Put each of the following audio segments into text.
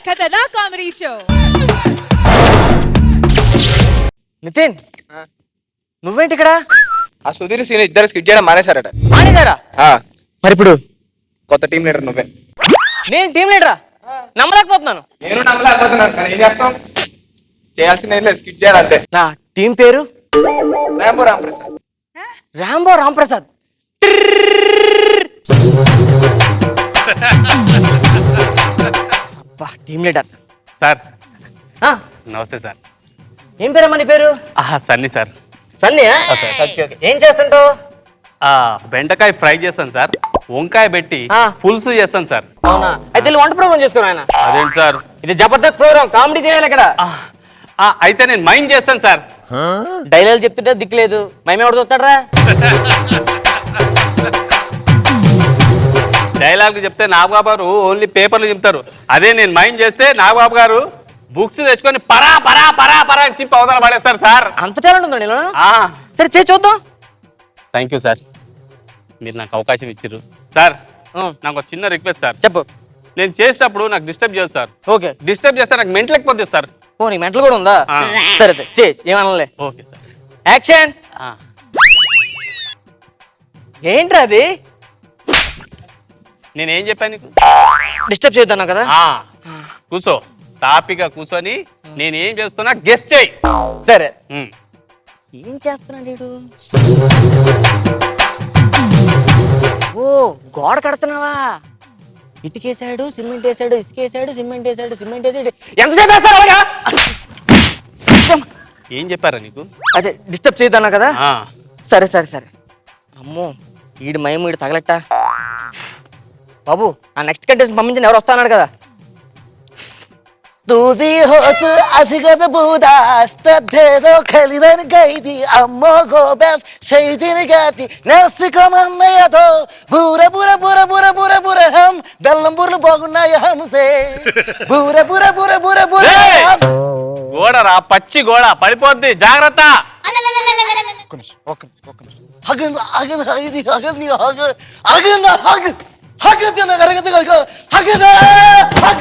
खतरनाक comedy show. Nitin నువ్వేంటి ఇక్కడ? ఆ సుధీర్ సీన్ ఇద్దరు స్కిట్ చేయడం మానేశారట. మానేశారా? మరి ఇప్పుడు కొత్త టీం లీడర్ నువ్వే. నేను టీం లీడరా? నమ్మలేకపోతున్నాను. నేను నమ్మలేకపోతున్నాను కానీ ఏం చేస్తాం, చేయాల్సింది ఏం లేదు, స్కిట్ చేయాలి అంతే. నా టీం పేరు రాంబో రాంప్రసాద్. రాంబో రాంప్రసాద్. అబ్బా టీం లీడర్ సార్. నమస్తే సార్. ఏం పేరమ్మా నీ పేరు? సన్నీ సార్. సన్నీ? ఏం చేస్తుంటావు? బెండకాయ ఫ్రై చేస్తాను సార్, వంకాయ పెట్టి పులుసు చేస్తాను సార్. అవునా? అయితే వంట ప్రోగ్రామ్ చేసుకోరు ఆయన. అదేంటి సార్, ఇది జబర్దస్త్ ప్రోగ్రామ్, కామెడీ చేయాలి ఇక్కడ. అయితే నేను మైండ్ చేస్తాను సార్. డైలాగ్ చెప్తుంటే దిక్కులేదు, మేమెవడు చూస్తాడరా? డైలాగ్ చెప్తే నాగబాబు గారు ఓన్లీ పేపర్లు చెప్తారు, అదే నేను మైండ్ చేస్తే నాగబాబు గారు బుక్స్ తెచ్చుకొని పరా పరా పరా పరా చెప్పి అవతల పడేస్తారు సార్. అంత టాలెంట్ ఉందండి. సరే చేసి చూద్దాం. థ్యాంక్ యూ సార్, మీరు నాకు అవకాశం ఇచ్చారు సార్. నాకు ఒక చిన్న రిక్వెస్ట్ సార్. చెప్పు. నేను చేసేటప్పుడు నాకు డిస్టర్బ్ చేయదు సార్. ఓకే. డిస్టర్బ్ చేస్తే నాకు మెంటల్ లేకపోతే సార్. ఓ నీ మెంటల్ కూడా ఉందా? సరే చేసి ఏమనలే. Okay sir. యాక్షన్. ఏంట్రా అది? నేనేం చెప్పాను నీకు? డిస్టర్బ్ చేద్దాను కదా. కూసో, తాపిగా కూర్చొని నేను ఏం చేస్తున్నా గెస్ట్ చేయి. సరే. ఏం చేస్తున్నాడు వీడు? ఓ గోడ కడుతున్నావా? ఇటుకేసాడు, సిమెంట్ వేసాడు, ఇసుకేసాడు, సిమెంట్ వేసాడు, సిమెంట్ వేసాడు. ఎంతసేపు వేస్తారు అలాగా? ఏం చెప్పారా నీకు? అదే డిస్టర్బ్ చేయొద్దన్నా కదా. సరే సరే సరే. అమ్మో ఈడు మయం ఈడు తగలట్ట. బాబు ఆ నెక్స్ట్ కంటెస్టెంట్ పంపించండి, ఎవరు వస్తాన్నాడు కదా. तुझी होत असिगत बुदास तद्धेरो खलिरन गईदी अम्मो गोबेस शहीदिन गाती नस्तिक मन्नयतो बुरे बुरे बुरे बुरे बुरे बुरे हम बेल्लम बुर्ल बागुన్నాయ हमसे बुरे बुरे बुरे बुरे बुरे గోడరా, పచ్చి గోడ పడిపోద్ది, జాగ్రత్త. హగన్ హగన్ హగది హగని హగ హగన హగ హగదన గరగద గరగ హగద హగ.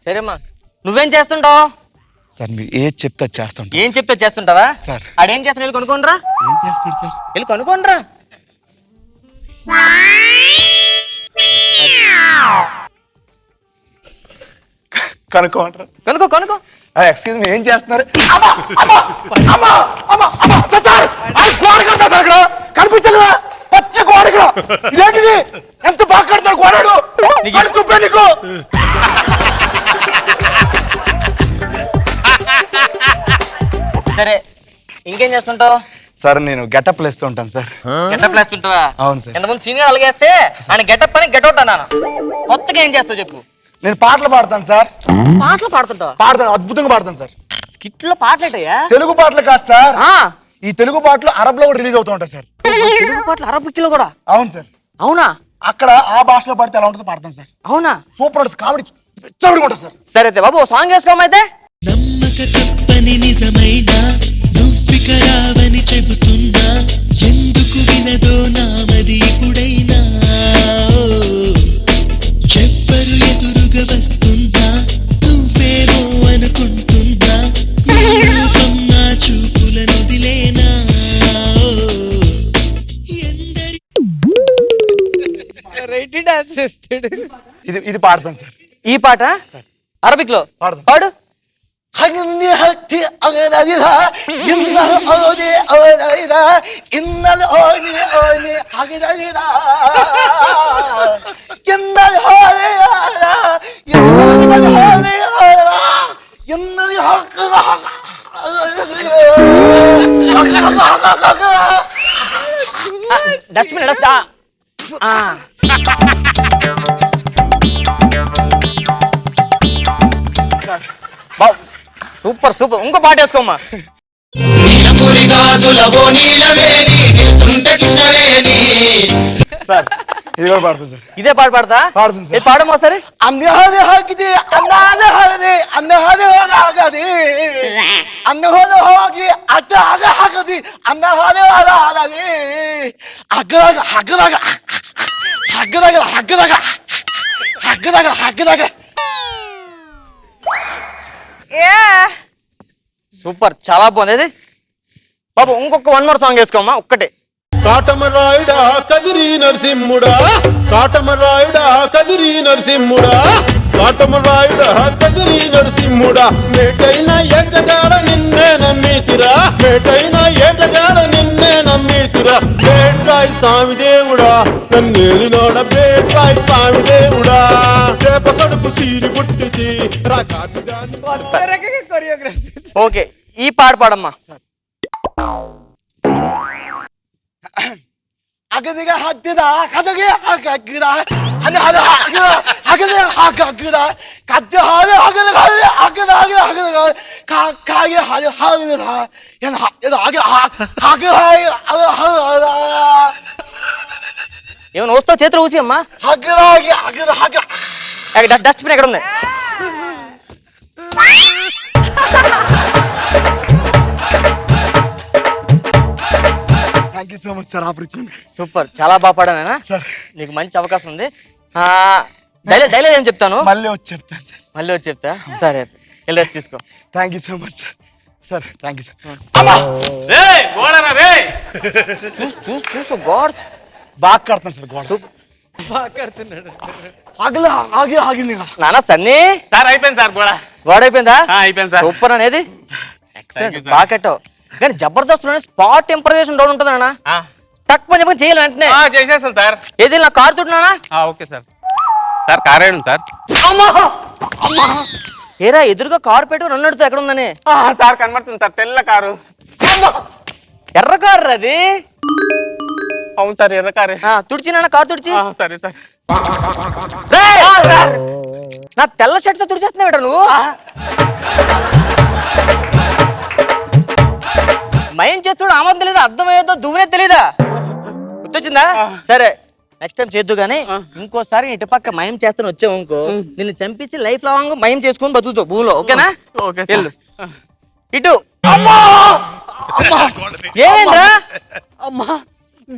సరేమ్మా నువ్వేం చేస్తుంటావు? సార్ మీరు ఏది చెప్తే చేస్తుంటా. ఏం చెప్తే చేస్తుంటావా సార్? ఆడేం చేస్తున్నా వెళ్ళి కొనుక్కోండిరా. ఏం చేస్తున్నాడు సార్? వెళ్ళి కొనుక్కోండిరా. కనుక్కోమంటారా? కొనుక్కో కొనుక్కో. ఎక్స్క్యూజ్ మీ, ఏం చేస్తున్నారు? కనిపించలేదా? పచ్చి గోడగా ఇదేంటిది? ఎంత బాగా కడతాడు గోడాడు నీకు. సరే ఇంకేం చేస్తుంటావు? సార్ నేను గెటప్ వేస్తూ ఉంటాను సార్. గెటప్ వేస్తుంటావా? అవును సార్. ఎంతమంది సీనియర్ అలాగేస్తే ఆయన గెటప్ అని గెటౌట్ అన్నాను. కొత్తగా ఏం చేస్తావు చెప్పు. నేను పాటలు పాడతాను సార్. పాటలు పాడుతుంటావా? పాడతాను, అద్భుతంగా పాడతాను సార్. స్కిట్ లో పాటలేటయ్యా? తెలుగు పాటలు కాదు సార్, ఈ తెలుగు పాటలు అరబ్ లో కూడా రిలీజ్ అవుతూ ఉంటాయి సార్. తెలుగు పాటలు అరబిక్ లో కూడా? అవును సార్. అవునా? అక్కడ ఆ భాషలో పాడితే ఎలా ఉంటుందో పాడతాను సార్. అవునా? సూపర్ ఉంటుంది, కామెడీ చదువుకుంటా ఉంటుంది సార్. సరే అయితే బాబు సాంగ్ వేసుకోమైతే. నమ్మక తప్పని నిజమైనా నువ్విక రావని చెబుతున్నా ఎందుకు వినదో నామది ఇప్పుడైనా ఎవ్వరు ఎదురుగా వస్తున్నా నువ్వేమో అనుకుంటున్నా రూపం నా చూపులను వదిలేనా ఇది పాడతాను సార్. ఈ పాట అరబిక్ లో పాడతాను. పాడు. హగని హక్తి అగదదిదా ఇన్నల్ ఓని ఓనైదా ఇన్నల్ ఓని ఓని హగదదిదా ఇన్నల్ ఓని ఆలా ఇన్నల్ ఓని ఆలా ఇన్నల్ హక్ డస్ట్బిన్ డస్ట్. Super super. ఇంకో పాట వేసుకోమ్మా. సార్ ఇది కూడా పాడతాను సార్. ఇదే పాట పాడతా? పాడుతుంది సార్. పాడమో సరే. అన్నహది హక్ది అన్నహది హది అన్నహది హగది అన్నహది హగి అట్టహగ హగది అన్నహది హగది అగగ హగగ సూపర్, చాలా బాగుంది. అది బాబు ఇంకొక 1 more సాంగ్ వేసుకోమ్మా, ఒక్కటే. కాటమరాయుడా కదిరి నరసింహుడా, కాటమరాయుడా కదిరి నరసింహుడా, కాటమరాయుడా కదిరి నరసింహుడా, మేటైన ఏటగాడ నిన్నే నమ్మితిరా, మేటైన ఏటగాడ నిన్నే నమ్మితిరా, బేట్రాయి స్వామి దేవుడా నన్నేలినోడ, బేట్రాయి స్వామి దేవుడా, చేప కడుపు సీరి పుట్టించి రాకాసిదాన్ని కొరియోగ్రఫీ. ఓకే, ఈ పాట పాడమ్మా. అగదిగా హద్దుదా కదగే హగ్గదా అని హద హగదే హగ్గదా కద్ద హద హగద హగద హగద హగద కాగే హద హగదా యన హగద హగ హగ ఏమైనా వస్తావు చేతులు ఊసి అమ్మా. హగరాగి హగద హగ డస్ట్బిన్ ఎక్కడ ఉంది? Thank you so much sir opportunity. Super, చాలా బాగా పాడానా. నీకు మంచి అవకాశం ఉంది. డైలాగ్ ఏం చెప్తాను, మళ్ళీ వచ్చి చెప్తాను సార్. మళ్ళీ వచ్చి చెప్తా. సరే, వెళ్ళి రెస్ట్ తీసుకో. Thank you so much sir. Sir thank you sir. రేయ్, గోడరా రేయ్. చూసు గాడ్, బాగా కడతాను సార్ గోడ. బాగా కడుతున్నాడు. హగల ఆగి ఆగింది నానా సన్నీ సార్ అయిపోయింది సార్ గోడ. గోడ అయిపోయిందా? అయిపోయింది సార్. సూపర్ అనేది, ఎక్సలెంట్, you, sir. బాగా కట్టావు. కానీ జబర్దస్త్ లోనే స్పాట్ ఇంప్రవేషన్ డౌన్ ఉంటుంది నాన్న. తక్కువ చెప్పని చేయాలి వెంటనే. చేసేస్తాను సార్. ఏది నా కారు తుడినానా? Okay sir. సార్ కార్ వేయండి సార్. ఏరా ఎదురుగా కారు పెట్టు, నన్ను అడుగుతా ఎక్కడ ఉందని. సార్ కనబడుతుంది సార్, తెల్ల కారు. ఎర్ర కారు అది. అవును సార్, ఎర్ర కారే. తుడిచి నాన్న, కారు తుడిచి. సరే సార్. నా తెల్ల షర్ట్ తో తుడిచేస్తున్నావు నువ్వు. మయం చేస్తుడు ఆమోదం తెలీదా, అర్థమయ్యేదో దువ్వనే తెలీదా? గుర్తొచ్చిందా? సరే, నెక్స్ట్ టైం చేద్దు గానీ ఇంకోసారి ఇటు పక్క మయం చేస్తాను వచ్చావు ఇంకో, నిన్ను చంపేసి లైఫ్ లాంగ్ మయం చేసుకుని బతుకుతావు భూమిలో. ఓకేనా? ఓకే వెళ్ళు. ఇటు. ఏమైందా? అమ్మా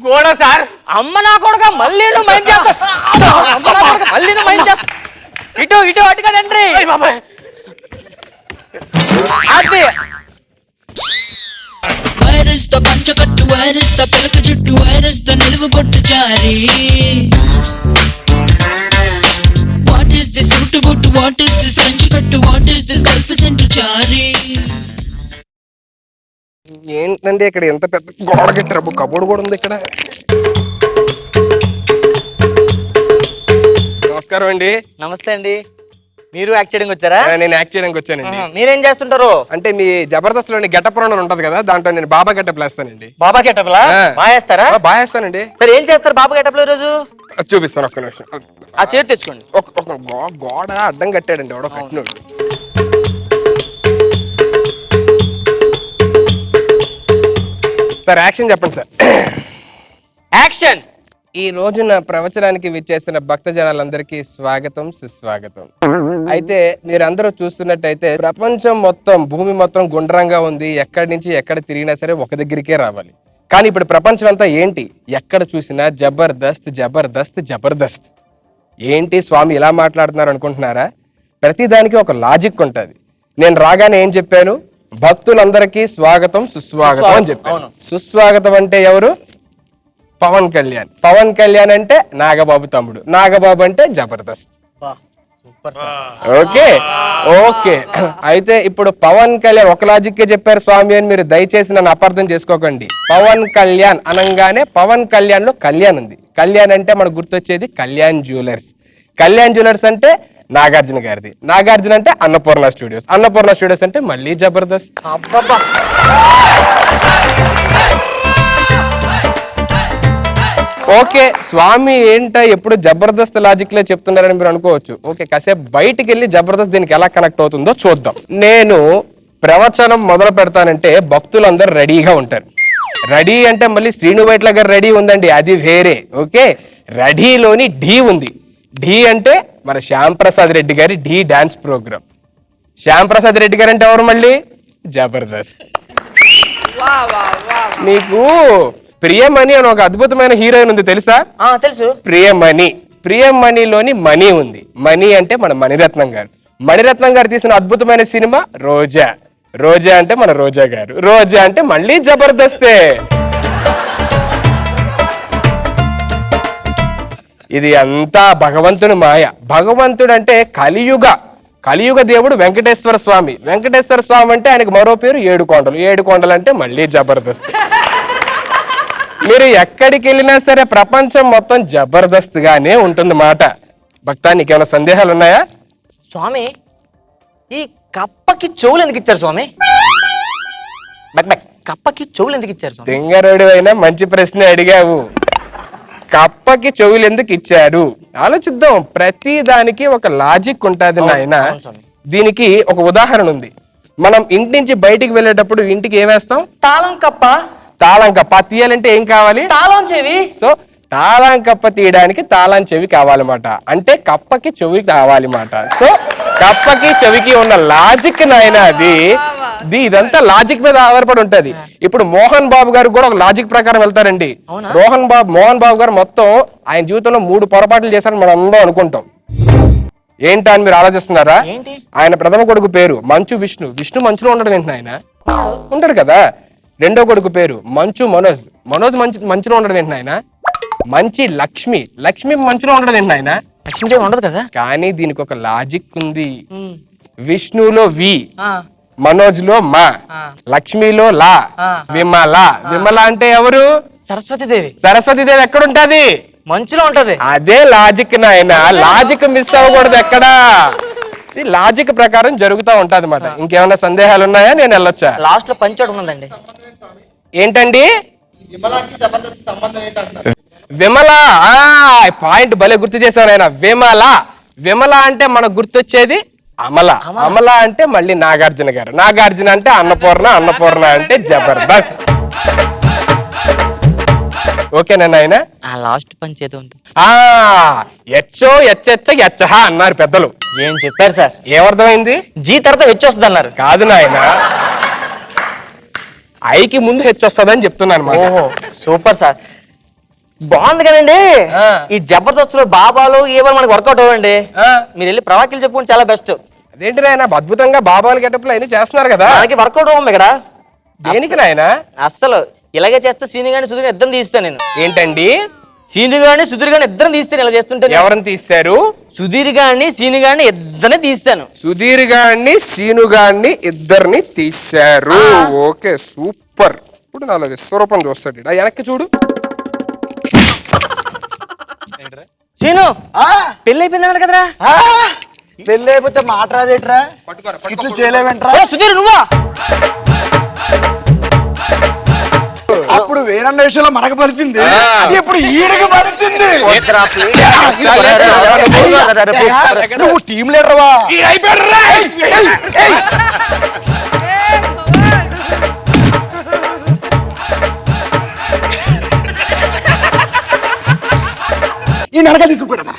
గోడ సార్. అమ్మ నా కొడుక, మళ్ళీ నువ్వు మయం చేస్తావు. మళ్ళీ నువ్వు మయం చేస్తావు. ఇటు ఇటు అటు కదా ఎంట్రీ. అది వైరస్ తో పంచకట్టు, వైరస్ తో పిలక జుట్టు, వైరస్ తో నిలువు బొట్టు జారి. వాట్ ఈస్ దిస్ సుట్టు బొట్టు, వాట్ ఈస్ దిస్ పంచకట్టు, what is this gulf center జారి. ఏంటంటే ఇక్కడ ఎంత పెద్ద గోడ కట్టారు, కబోర్డ్ కూడా ఉంది ఇక్కడ. నమస్కారం అండి. నమస్తే అండి, మీరు యాక్ట్ చేయడానికి వచ్చారా? నేను యాక్ట్ చేయడానికి వచ్చానండి. మీరేం చేస్తుంటారు? అంటే మీ జబర్దస్త్ లోని గెటప్ రౌండ్ ఉంటది కదా, దాంట్లో నేను బాబా గెటప్ వేస్తానండి. బాబా గెటప్లా బాగా వేస్తారా? బాగా వేస్తానండి. సరే, ఏం చేస్తారు బాబా గెటప్ లో ఈరోజు? చూపిస్తాను, ఒక్క నిమిషం. ఆ చీర తెచ్చుకోండి. ఒక గోడ అడ్డం కట్టాడండి ఎవడో కట్టినోడు. సార్ యాక్షన్ చెప్పండి సార్. యాక్షన్. ఈ రోజు నా ప్రవచనానికి విచ్చేసిన భక్త జనాలందరికీ స్వాగతం, సుస్వాగతం. అయితే మీరందరూ చూస్తున్నట్టయితే ప్రపంచం మొత్తం, భూమి మొత్తం గుండ్రంగా ఉంది. ఎక్కడి నుంచి ఎక్కడ తిరిగినా సరే ఒక దగ్గరికే రావాలి. కానీ ఇప్పుడు ప్రపంచం అంతా ఏంటి, ఎక్కడ చూసినా జబర్దస్త్ జబర్దస్త్ జబర్దస్త్. ఏంటి స్వామి ఇలా మాట్లాడుతున్నారు అనుకుంటున్నారా? ప్రతిదానికి ఒక లాజిక్ ఉంటుంది. నేను రాగానే ఏం చెప్పాను? భక్తులందరికీ స్వాగతం, సుస్వాగతం అని చెప్పాను. సుస్వాగతం అంటే ఎవరు? పవన్ కళ్యాణ్. పవన్ కళ్యాణ్ అంటే నాగబాబు తమ్ముడు, నాగబాబు అంటే జబర్దస్త్. Okay okay. అయితే ఇప్పుడు పవన్ కళ్యాణ్ ఒక లాజిక్కే చెప్పారు స్వామి అని మీరు దయచేసి నన్ను అపార్థం చేసుకోకండి. పవన్ కళ్యాణ్ అనగానే పవన్ కళ్యాణ్ లో కళ్యాణ్ ఉంది. కళ్యాణ్ అంటే మనకు గుర్తొచ్చేది కళ్యాణ్ జ్యువెలర్స్. కళ్యాణ్ జ్యువెలర్స్ అంటే నాగార్జున గారిది. నాగార్జున అంటే అన్నపూర్ణ స్టూడియోస్. అన్నపూర్ణ స్టూడియోస్ అంటే మళ్ళీ జబర్దస్త్. ఓకే స్వామి ఏంట ఎప్పుడు జబర్దస్త్ లాజిక్ లే చెప్తున్నారని మీరు అనుకోవచ్చు. ఓకే, కాసేపు బయటికి వెళ్ళి జబర్దస్త్ దీనికి ఎలా కనెక్ట్ అవుతుందో చూద్దాం. నేను ప్రవచనం మొదలు పెడతానంటే భక్తులందరూ రెడీగా ఉంటారు. రెడీ అంటే మళ్ళీ శ్రీను వైట్ల గారు రెడీ ఉందండి, అది వేరే. ఓకే, రెడీలోని ఢీ ఉంది. ఢీ అంటే మన శ్యామ్ ప్రసాద్ రెడ్డి గారి ఢీ డాన్స్ ప్రోగ్రామ్. శ్యామ్ ప్రసాద్ రెడ్డి గారు అంటే ఎవరు? మళ్ళీ జబర్దస్త్. మీకు ప్రియమణి అని ఒక అద్భుతమైన హీరోయిన్ ఉంది తెలుసా? తెలుసు. ప్రియమణిలోని మణి ఉంది. మణి అంటే మన మణిరత్నం గారు. మణిరత్నం గారు తీసిన అద్భుతమైన సినిమా రోజా. రోజా అంటే మన రోజా గారు. రోజా అంటే మళ్ళీ జబర్దస్తే. ఇది అంతా భగవంతుని మాయ. భగవంతుడు అంటే కలియుగ దేవుడు వెంకటేశ్వర స్వామి. వెంకటేశ్వర స్వామి అంటే ఆయనకు మరో పేరు ఏడుకొండలు. ఏడుకొండలు అంటే మళ్ళీ జబర్దస్త్. మీరు ఎక్కడికి వెళ్ళినా సరే ప్రపంచం మొత్తం జబర్దస్త్ గానే ఉంటుంది మాట. భక్తా, నీకేమైనా సందేహాలు ఉన్నాయా? స్వామి, ఈ కప్పకి చెవులు ఎందుకు ఇచ్చారు స్వామి? కప్పకి చెవులు ఎందుకు ఇచ్చారు స్వామి? తింగరుడు అయినా మంచి ప్రశ్న అడిగావు. కప్పకి చెవులు ఎందుకు ఇచ్చారు ఆలోచిద్దాం. ప్రతి దానికి ఒక లాజిక్ ఉంటుంది నాయన. దీనికి ఒక ఉదాహరణ ఉంది. మనం ఇంటి నుంచి బయటికి వెళ్ళేటప్పుడు ఇంటికి ఏం వేస్తాం? తాళం కప్ప. తాళం కప్ప తీయాలంటే ఏం కావాలి? తాళం చెవి. సో తాళం కప్ప తీయడానికి తాళం చెవి కావాలన్నమాట. అంటే కప్పకి చెవి కావాలన్నమాట. సో కప్పకి చెవికి ఉన్న లాజిక్ నాయన అది. ఇదంతా లాజిక్ మీద ఆధారపడి ఉంటది. ఇప్పుడు మోహన్ బాబు గారు కూడా ఒక లాజిక్ ప్రకారం వెళ్తారండి. మోహన్ బాబు గారు మొత్తం ఆయన జీవితంలో 3 పొరపాట్లు చేశారని మనం అందరం అనుకుంటాం. ఏంటా అని మీరు ఆలోచిస్తున్నారా? ఆయన ప్రథమ కొడుకు పేరు మంచు విష్ణు. విష్ణు మంచులో ఉండడం ఏంటి ఆయన? ఉంటాడు కదా. రెండో కొడుకు పేరు మంచు మనోజ్. మనోజ్ మంచులో ఉండడం ఏంటి ఆయన? మంచి లక్ష్మి. లక్ష్మి మంచులో ఉండడం ఏంటి ఆయన? లక్ష్మీదేవి ఉండదు కదా. కానీ దీనికి ఒక లాజిక్ ఉంది. విష్ణులో వి, మనోజ్ లో మా, లక్ష్మిలో లా, విమల. విమల అంటే ఎవరు? సరస్వతీదేవి. సరస్వతీదేవి ఎక్కడుంటది? మంచులో ఉంటది. అదే లాజిక్ నాయన. లాజిక్ మిస్ అవ్వకూడదు ఎక్కడా. ఇది లాజిక్ ప్రకారం జరుగుతూ ఉంటది అన్నమాట. ఇంకేమైనా సందేహాలు ఉన్నాయా? నేను వెళ్ళొచ్చా? లాస్ట్ లో పంచోడు ఉన్నదండి. ఏంటండి? విమల. పాయింట్ భలే గుర్తు చేశాను ఆయన. విమల అంటే మనకు గుర్తొచ్చేది అమల. అమల అంటే మళ్ళీ నాగార్జున గారు. నాగార్జున అంటే అన్నపూర్ణ. అన్నపూర్ణ అంటే జబర్దస్త్. ఓకేనా నాయన? లాస్ట్ పంచేది ఉంటుంది. ఎచ్చహ అన్నారు పెద్దలు. ఏం చెప్పారు సార్? ఏమర్థమైంది? జీ తర్వాత హెచ్ వస్తుంది అన్నారు. కాదు నాయన, ఐకి ముందు హెచ్ వస్తుందని చెప్తున్నాను. ఓహో, సూపర్ సార్. బాగుంది కదండి. ఈ జబర్దస్త్ లో బాబాలు ఏమైనా మనకి వర్కౌట్ అవ్వండి. మీరు వెళ్ళి ప్రవాక్యలు చెప్పుకుంటే చాలా బెస్ట్. అదేంటి నాయన, అద్భుతంగా బాబాలు గెటప్లు అన్ని చేస్తున్నారు కదా. మనకి వర్కౌట్ అవ్వం ఇక్కడ. దేనికి నాయన? అస్సలు ఇలాగే చేస్తే సీని గాని సుధీర్ ఇద్దరు తీస్తాను నేను. ఏంటండి? సీని గాని సుధీర్ గాని ఇద్దరు తీస్తాను. ఇలా చేస్తుంటే ఎవరిని తీస్తారు? సుధీర్ గాని సీని గాని ఇద్దరిని తీస్తాను. సుధీర్ గాని సీను గాని ఇద్దరిని తీశారు. Okay, super. ఇప్పుడు నాలో విశ్వరూపం చూస్తాడు. వెనక్కి చూడు. సీను, పెళ్లి అయిపోయిందన్నాడు కదరా. పెళ్ళి అయిపోతే మాట రాదేట్రా? స్కిట్లు చేయలేవేంట్రా? సుధీర్ నువ్వా? అప్పుడు వేరన్న విషయంలో మనకు పరిచింది, ఇప్పుడు ఈడకి పరిచింది. నువ్వు టీం లీడర్వా? ఈ నరకలు తీసుకుంటా.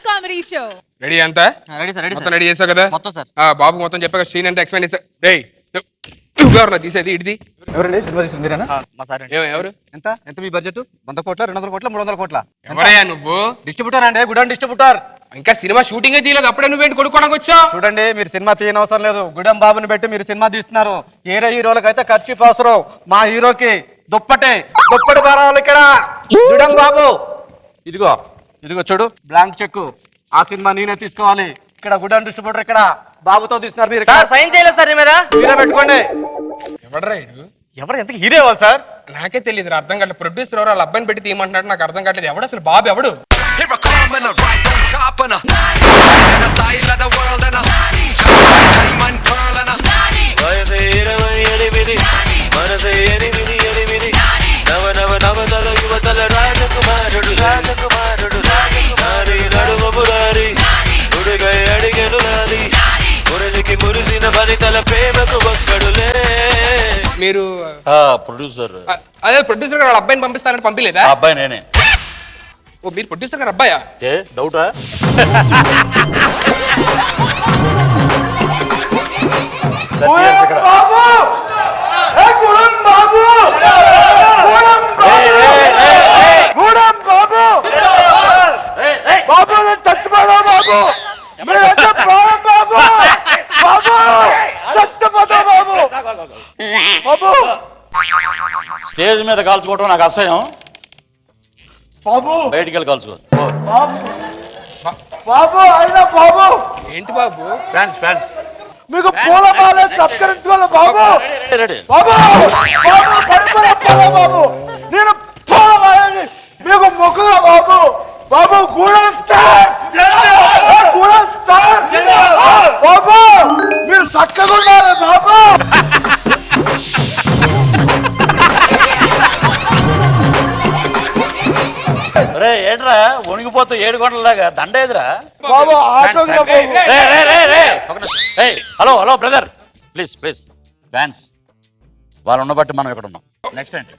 కామెడీ షో రెడీ అంతా? మొత్తం రెడీ చేసావు కదా? బాబు మొత్తం చెప్పాక సీన్ అంటే ఎక్స్ప్లెయిన్ చేసా. నువ్వెవరు తీసేది? ఇడిది ఎవరండి? సినిమా తీసింది మీరేనా? ఎవరు? ఎంత మీ బడ్జెట్? 100 కోట్ల, 200 కోట్ల, 300 కోట్ల? ఎవరయ్యా నువ్వు? డిస్ట్రిబ్యూటర్ అండి, గుడ్ డిస్ట్రిబ్యూటర్. ఇంకా సినిమా షూటింగ్ తీయలేదు, అప్పుడే నువ్వేంటి కొడుకోవడానికి వచ్చావు? చూడండి, మీరు సినిమా తీయనవసరం లేదు. గుడం బాబుని పెట్టి మీరు సినిమా తీస్తున్నారు. ఏరే హీరోలకు అయితే ఖర్చు అవసరం. మా హీరోకి దుప్పటి కావాలి ఇక్కడ. గుడం బాబు, ఇదిగో చూడు, బ్లాంక్ చెక్. ఆ సినిమా నేనే తీసుకోవాలి. ఇక్కడ గుడం డిస్ట్రిబ్యూటర్, ఇక్కడ బాబుతో తీస్తున్నారు. మీరు సైన్ చేయలేదు సార్. మీరే పెట్టుకోండి. ఎవరు ఎంత హీరో అవ్వాలి సార్? నాకే తెలియదు, అర్థం కావట్లేదు. ప్రొడ్యూసర్ ఎవరు వాళ్ళ అబ్బాయిని పెట్టి తీయమంటున్నాడు, నాకు అర్థం కావట్లేదు. ఎవడు అసలు బాబు ఎవడు? మీరు ప్రొడ్యూసర్? అదే ప్రొడ్యూసర్ వాళ్ళ అబ్బాయిని పంపిస్తానంటే పంపిలేదా? అబ్బాయి నేనే. ఓ మీరు ప్రొడ్యూసర్ గారు అబ్బాయా? ఏ డౌటా? స్టేజ్ మీద కాల్చుకోవటం నాకు అసహ్యం. బాబు బయటికి వెళ్ళి కాల్చుకో. బాబు అయినా బాబు ఏంటి బాబు? ఫ్యాన్స్ ఫ్యాన్స్ మీకు పూలమాల సత్కరించుకోవాలి బాబు. రెడీ. బాబు బాబు కడుపులో పూల బాబు, నేను పూలమాలని మీకు మొక్కుగా బాబు. బాబు గూడెం స్టార్, గూడెం స్టార్ బాబు, మీరు చక్కగా ఉండాలి బాబు. రే ఏంట్రా వణిగిపోతూ 7 గంటలలాగా దండ ఎదురా? బాబు ఆటోగ్రాఫ్ బాబు. Hello hello brother, please please. Fans వాళ్ళు ఉన్నబట్టి మనం ఇక్కడ ఉన్నాం. నెక్స్ట్ ఏంటి?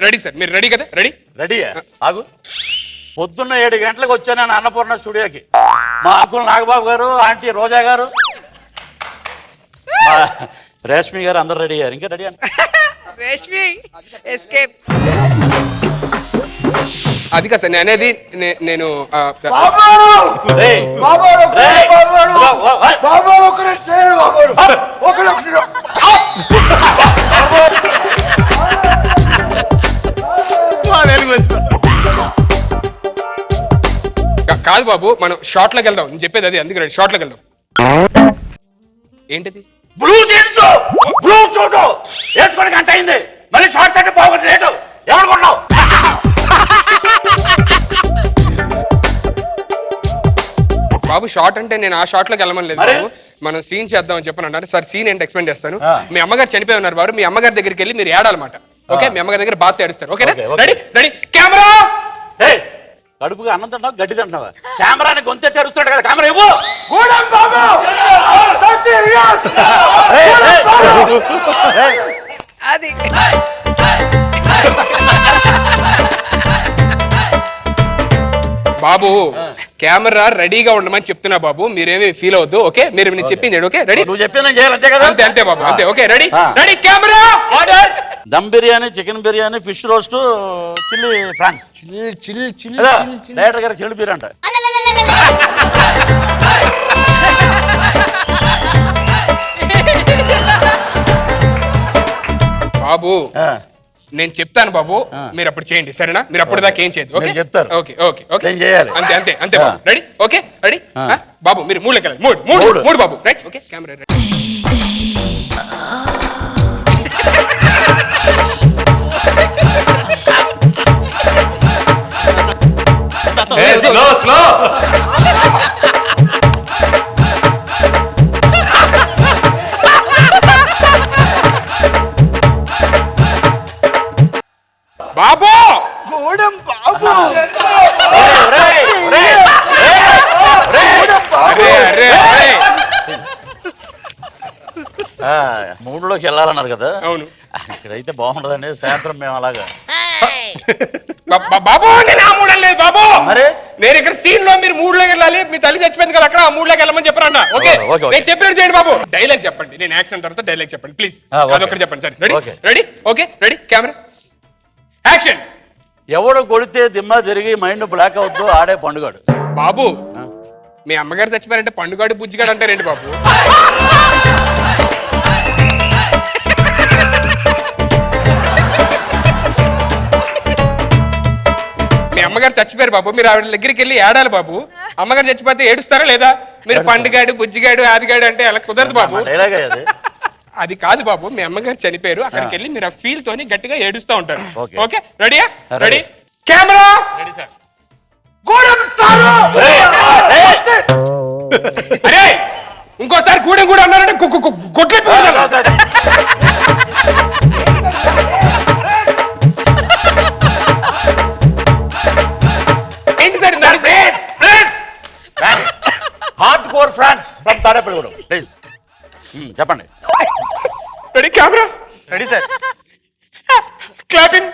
రెడీ సార్, మీరు రెడీ కదా? రెడీ. రెడీ ఆగు. పొద్దున్న 7 గంటలకు వచ్చాను నేను అన్నపూర్ణ స్టూడియోకి. మా అంకుల్ నాగబాబు గారు, ఆంటీ రోజా గారు, మా రేష్మి గారు అందరు రెడీ అయ్యారు. ఇంకా రెడీ అంటే అది కాదు సార్ నేను అనేది, నేను బాబు రేయ్, బాబు రేయ్, బాబు ఒకరు స్టేజ్ బాబు ఒకరు కాదు బాబు, మనం షార్ట్ లోకి వెళ్దాం. నేను చెప్పేది అది, అందుకే షార్ట్ లోకి వెళ్దాం. ఏంటిది? బ్లూ జీన్స్ బ్లూ సూట్ వేసుకొని గంట అయింది, మళ్ళీ షార్ట్ అంటే బాగుంది. రేటు ఎవరు కొన్నావు? బాబు షార్ట్ అంటే నేను ఆ షార్ట్ లోకి వెళ్ళమని లేదు మరి? బాబు. మనం సీన్ చేద్దాం అని చెప్పని అంటారు సార్. సీన్ ఏంటి ఎక్స్ప్లెయిన్ చేస్తాను. మీ అమ్మగారు చనిపోయి ఉన్నారు బాబు, మీ అమ్మగారి దగ్గరికి వెళ్ళి మీరు ఏడాలన్నమాట. ఓకే, మీ అమ్మగారి దగ్గర బాత్ ఏడుస్తారు. ఓకేనా? Okay, okay. Ready ready camera. ఏయ్, కడుపుగా అన్నం తింటావు, గడ్డి తింటున్నావా? కెమెరాని గొంతెట్టి అరుస్తాడు కదా, కెమెరా ఇవ్వు. గూడెం బాబు అది బాబు కెమెరా రెడీగా ఉండమని చెప్తున్నా బాబు, మీరేమి ఫీల్ అవద్దు. ఓకే, మీరు నేను చెప్పింది ఓకే రెడీ. నువ్వు చెప్పిన చేయాలి అంతే కదా? అంతే అంతే బాబు, అంతే. Okay ready ready camera order. Dum biryani, chicken biryani, fish roast, chilli prawns. Director గారు చిల్లి బీర్ అంట. బాబు నేను చెప్తాను బాబు, మీరు అప్పుడు చేయండి సరేనా? మీరు అప్పుడు దాకా ఏం చేయదు. ఓకే నేను చెప్తాను. ఓకే ఓకే ఓకే నేను చేయాలి. అంతే అంతే అంతే బాబు. రెడీ ఓకే రెడీ బాబు, మీరు మూడు లెక్కలు మూడు మూడు మూడు. మూడు బాబు. Right okay camera ready. Slow slow. బాబు గూడెం బాబు అరే అరే అరే. మూడులోకి వెళ్ళాలన్నారు కదా, అవును ఇక్కడైతే బాగుండదండి. సాయంత్రం మేము అలాగా బాబు నేను ఆ మూడు లేదు బాబు. మరి? నేను ఇక్కడ సీన్ లో మీరు మూడులోకి వెళ్ళాలి, మీ తల్లి చచ్చిపోయింది కదా అక్కడ, ఆ మూడులోకి వెళ్ళమని చెప్పారన్న. Okay okay, okay. నేను చెప్పినట్టు చేయండి బాబు. డైలాగ్ చెప్పండి, నేను యాక్షన్ తర్వాత డైలాగ్ చెప్పండి ప్లీజ్. ఓకే. అదొకటి చెప్పండి సరే. Ready okay. Ready okay ready camera action. ఎవడు కొడితే దిమ్మ తిరిగి మైండ్ బ్లాక్ అవుద్దు ఆడే పండుగాడు. బాబు మీ అమ్మగారు చచ్చిపోయారంటే పండుగాడు బుజ్జిగాడు అంటారేంటి బాబు? మీ అమ్మగారు చచ్చిపోయారు బాబు, మీరు ఆవిడ దగ్గరికి వెళ్ళి ఏడాలి బాబు. అమ్మగారు చచ్చిపోతే ఏడుస్తారా లేదా? మీరు పండుగాడు బుజ్జిగాడు ఆదిగాడు అంటే అలా కుదరదు బాబు. డైలాగే అది. అది కాదు బాబు, మీ అమ్మగారు చనిపోయారు, అక్కడికి వెళ్ళి మీరు ఆ ఫీల్ తోని గట్టిగా ఏడుస్తూ ఉంటారు. ఓకే. ఓకే రెడీయా? Ready ready. Camera ready sir. Gudem star అరే ఇంకోసారి గూడెం కూడా అన్నారంటే గొడ్లే ఏంటి sir hard core fans from Tadepalligudem please చెప్పండి. Ready camera ready sir. Clapping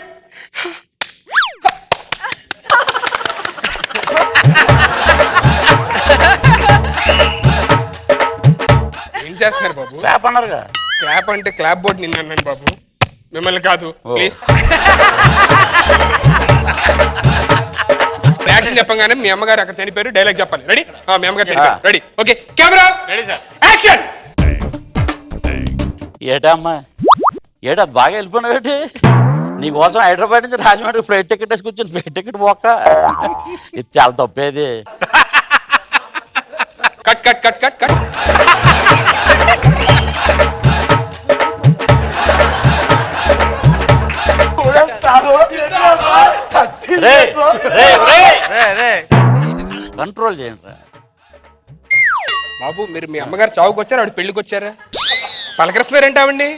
చేస్తున్నారు బాబు. క్లాప్ అన్నారుగా. క్లాప్ అంటే క్లాప్ బోర్డ్ నిన్న అన్నాను బాబు, మిమ్మల్ని కాదు. ప్లీజ్ యాక్షన్ చెప్పగానే మీ అమ్మగారు అక్కడ చనిపోయారు, డైలాగ్ చెప్పాలి. రెడీ? మీ అమ్మగారు చనిపోయారు. Ready? Okay, camera ready sir, action. ఏటా అమ్మా, ఏటా బాగా వెళ్ళిపోయినావు ఏంటి? నీకోసం హైదరాబాద్ నుంచి రాజమండ్రి ఫ్లైట్ టికెట్ వేసి కూర్చొని ఫ్లైట్ టికెట్ పోక ఇది చాలా తప్పేది. Cut cut cut cut cut. Control చేయండి రా బాబు. మీరు మీ అమ్మగారు చావుకు వచ్చారు, ఆవిడ పెళ్లికి వచ్చారా? పలకరిస్తున్నారేంటి ఆవిడ్ని?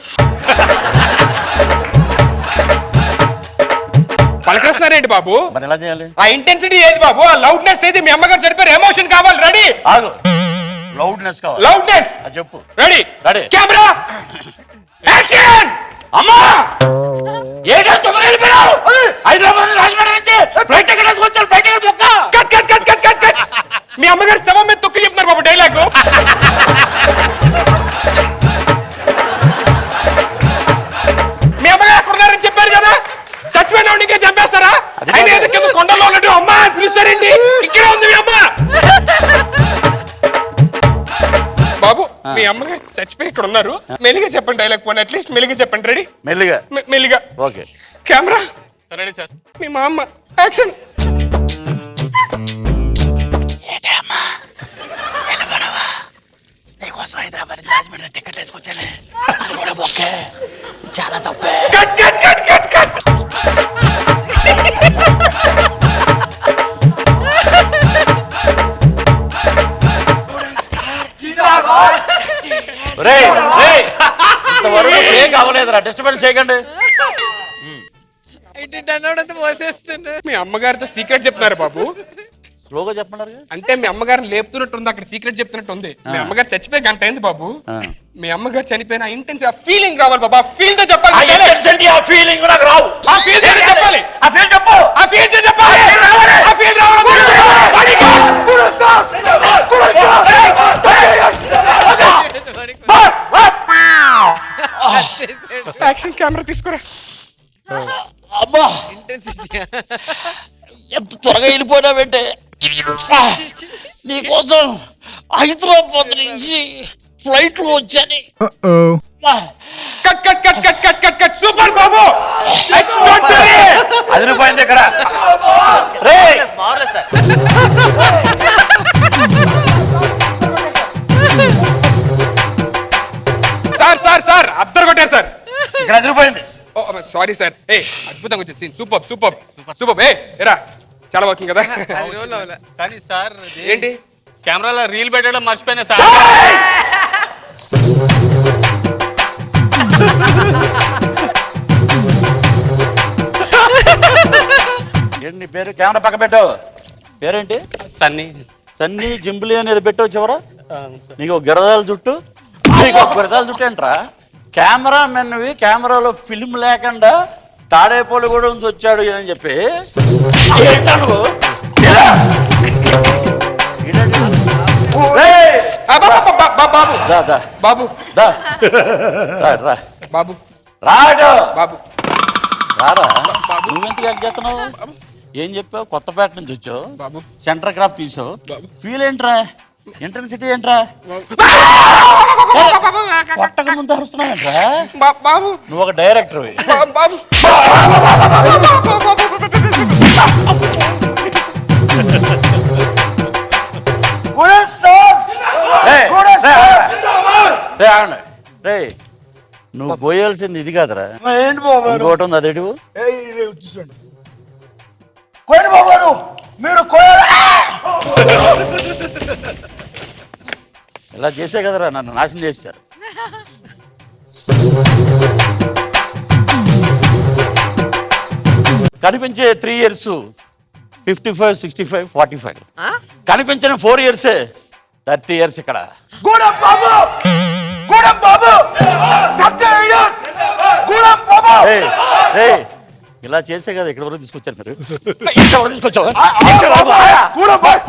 పలకరిస్తున్నారేంటి బాబు? మరి ఎలా చేయాలి? ఆ ఇంటెన్సిటీ ఏది బాబు? ఆ లౌడ్నెస్ ఏది? మీ అమ్మగారు చనిపోయారు, ఎమోషన్ కావాలి. రెడీ? ఆగు, లౌడ్నెస్ కావాలి. లౌడ్నెస్ చెప్పు. రెడీ? రెడీ. Camera action. అమ్మా హైదరాబాద్ రాజమండ్రి నుంచి ఫ్లైట్ టికెట్ వేసి వచ్చాను, flight ticket book. Cut cut cut cut cut cut. మీ అమ్మగారు శవం మీద తొక్కి చెప్తున్నారు బాబు డైలాగ్. మీ అమ్మగారు అక్కడ ఉన్నారని చెప్పారు కదా, చచ్చిపోయిన ఇంకా చంపేస్తారా? అయినా ఎందుకు కొండల్లో ఉన్నట్టు అమ్మ అని పిలుస్తారేంటి? ఇక్కడే ఉంది మీ అమ్మ. బాబు మీ అమ్మగారు చచ్చిపోయి ఇక్కడ ఉన్నారు, మెల్లిగా చెప్పండి డైలాగ్. పోనీ అట్లీస్ట్ మెల్లిగా చెప్పండి. రెడీ? మెల్లిగా. మెల్లిగా. Okay, camera ready sir. మీ మా అమ్మ యాక్షన్. నీకోసం హైదరాబాద్ నుంచి రాజమండ్రి టికెట్ వేసుకొచ్చాను, అది కూడా బొక్కే, చాలా తప్పే. Cut cut cut cut cut. ఇంతవరకు ఏం కావలేదురా, డిస్టర్బెన్స్ చేయకండి. మీ అమ్మగారితో సీక్రెట్ చెప్తున్నారు బాబు. స్లోగా చెప్పమన్నారు. అంటే మీ అమ్మగారిని లేపుతున్నట్టు ఉంది, అక్కడ సీక్రెట్ చెప్తున్నట్టు ఉంది. మీ అమ్మగారు చచ్చిపోయి గంట అయింది బాబు. మీ అమ్మగారు చనిపోయిన ఇంటెన్స్ ఆ ఫీలింగ్ రావాలి బాబా. ఫీల్ తో చెప్పాలి. ఆ ఫీలింగ్ కూడా రావు. ఆ ఫీల్ చెప్పాలి. ఆ ఫీల్ చెప్పు. ఆ ఫీల్ చెప్పాలి. ఆ ఫీల్ రావాలి. యాక్షన్ కెమెరా తీసుకురా. అమ్మా ఎంత త్వరగా వెళ్ళిపోయినావంటే, నీకోసం హైదరాబాద్ నుంచి ఫ్లైట్ లో వచ్చాను. Cut cut cut cut cut cut cut. Super బాబు, అదిరిపోయింది ఇక్కడ. సార్ సార్ సార్ అద్దరు కొట్టారు సార్. ఇక్కడ అదిరిపోయింది. Sorry sir. ఏ అద్భుతంగా వచ్చింది సీన్. Super super super. ఏ ఎరా చాలా వర్కింగ్ కదా. కానీ సార్ ఏంటి కెమెరాలో రీల్ పెట్టడం మర్చిపోయినా సార్. ఏంటి నీ పేరు? కెమెరా పక్క పెట్టు. పేరేంటి? సన్నీ. సన్నీ జింబులి అనేది పెట్టావు చివరా. నీకు గిరదాల జుట్టు, నీకు గిరదాల జుట్టు ఏంట్రా? కెమెరా మెన్వి, కెమెరాలో ఫిల్మ్ లేకుండా తాడేపల్లి కూడా నుంచి వచ్చాడు అని చెప్పి ఏంటా నువ్వు? బాబు దా దా బాబు దా రా రా బాబు రాడు బాబు రారా. నువ్వెందుకు యాక్ట్ చేస్తున్నావు? ఏం చెప్పావు? కొత్తపేట నుంచి వచ్చావు, బాబు సెంటర్ క్రాఫ్ తీసావు. ఫీల్ ఏంట్రా? ఇంటెన్సిటీ ఏంట్రా? కొట్టక ముందు అరుస్తున్నావేంట్రా? బాబు నువ్వు ఒక డైరెక్టర్. బాబు రే నువ్వు పోయాల్సింది ఇది కాదురా. ఏంటి బాబు ఇంకోటి ఉంది, అది ఎటు? కోయండి బాబు, మీరు ఇలా చేసే కదరా నన్ను నాశనం చేశారు. కనిపించే 3 years 55, 65, 45. కనిపించిన 4 years 30 years ఇక్కడ. గూడెం బాబు, గూడెం బాబు, 30 years, గూడెం బాబు. ఇలా చేసే కదా ఇక్కడ వరకు తీసుకొచ్చారు మీరు. ఇక్కడ వరకు తీసుకొచ్చావు. గూడెం బాబు.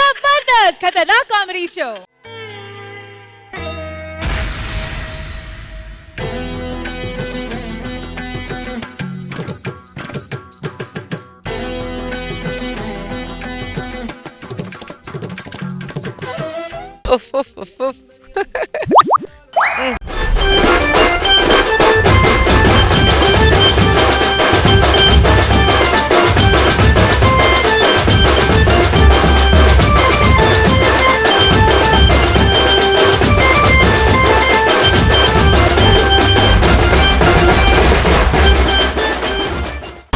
जबरदस्त खतरनाक कॉमेडी शो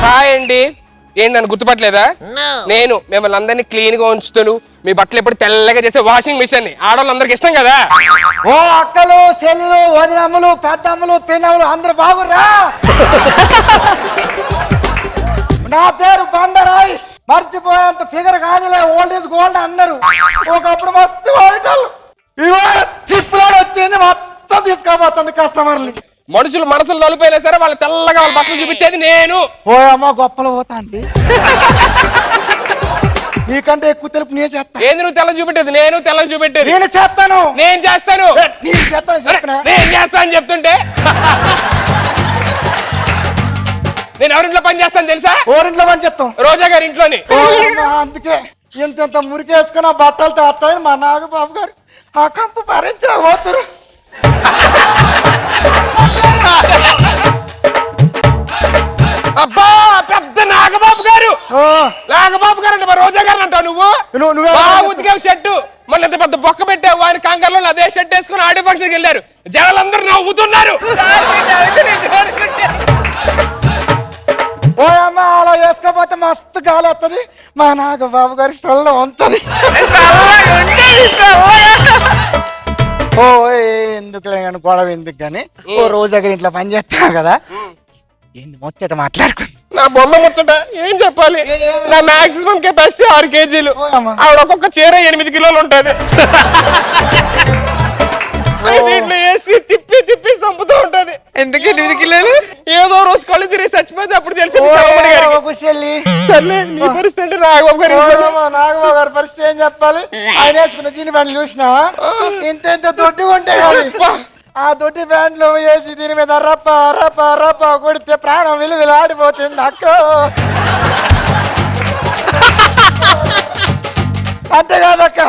హాయ్ అండి, ఏంటి నన్ను గుర్తుపట్టలేదా? నేను మిమ్మల్ని అందరినీ క్లీన్ గా ఉంచుతాను, మీ బట్టలు ఎప్పుడు తెల్లగా చేసే వాషింగ్ మిషన్. ఆడవాళ్ళందరికి ఇష్టం కదా. ఓ అక్కలు చెల్లెలు వదినమ్మలు పెద్దమ్మలు పిన్నమ్మలు అందరు బాగుర్రా. నా పేరు బండరాయ్. మర్చిపోయేంత ఫిగర్ కానీలే, ఓల్డ్ ఈజ్ గోల్డ్ అన్నారు. ఒకప్పుడు మస్తు వాడేటోళ్ళు. ఇవో చిప్పులాడు వచ్చింది, మొత్తం తీసుకోబోతుంది కస్టమర్లు. మనుషులు మనసులు నలిపోయినా సరే వాళ్ళు తెల్లగా వాళ్ళ బట్టలు చూపించేది నేను. ఓ అమ్మ గొప్పలు పోతాంది. నీకంటే ఎక్కువ తెలుపు నేను చేస్తాను. ఏంది నువ్వు తెల్ల చూపెట్టేది? నేను తెల్ల చూపెట్టేది నేను చేస్తాను. నేను చేస్తాను. నేను చేస్తాను చెప్పనా? నేను చేస్తాను చెప్తుంటే నేను ఎవరింట్లో పని చేస్తాను తెలుసా? ఓరింట్లో పని చెప్తాం. రోజా గారి ఇంట్లోని. అందుకే ఇంత మురికేసుకున్న బట్టలతో వస్తాయని మా నాగబాబు గారు ఆ కంపు భరించిన పోతురు. అబ్బా పెద్ద నాగబాబు గారు. నాగబాబు గారు అంటే మా రోజా గారు అంటావు నువ్వు? బాగా ఉతికావు షర్టు, మొన్న ఎంత పెద్ద బొక్క పెట్టావు. ఆయన కంగారులో అదే షర్ట్ వేసుకుని ఆడియో ఫంక్షన్కి వెళ్ళారు. జనాలందరూ నవ్వుతున్నారు. ఓ అమ్మ అలా వేసుకోపోతే మస్తు గాలి వస్తుంది. మా నాగబాబు గారి సొల్ల ఉంటుంది. ఓ ఎందుకులే కానీ గొడవ ఎందుకు కానీ, ఓ రోజు దగ్గర ఇంట్లో పని చేస్తావు కదా, ఏంది మొత్తట మాట్లాడుకుని నా బొమ్మ ముచ్చట ఏం చెప్పాలి? నా మాక్సిమం కెపాసిటీ 6 కేజీలు. ఆవిడ ఒక్కొక్క చీర 8 కిలోలు ఉంటది. దీంట్లో వేసి తిప్పి తిప్పి చంపుతూ ఉంటది. ఎందుకు 8 కిలోలు? ఏదో రోజు కళ్ళు తిరిగి చచ్చిపోతే అప్పుడు తెలిసింది. సర్లే నీ పరిస్థితి అంటే నాగబాబు గారు. నాగబాబు గారి పరిస్థితి ఏం చెప్పాలి? ఆయన వేసుకున్న జీని బండ్లు చూసినా ఇంత ఇంత దొడ్డుగా ఉంటాయి. ఆ దొడ్డి బ్యాండ్లు వేసి దీని మీద రప్ప రప్ప రప్ప కొడితే ప్రాణం విలువిలాడిపోతుంది అక్క. అంతేకాదక్క,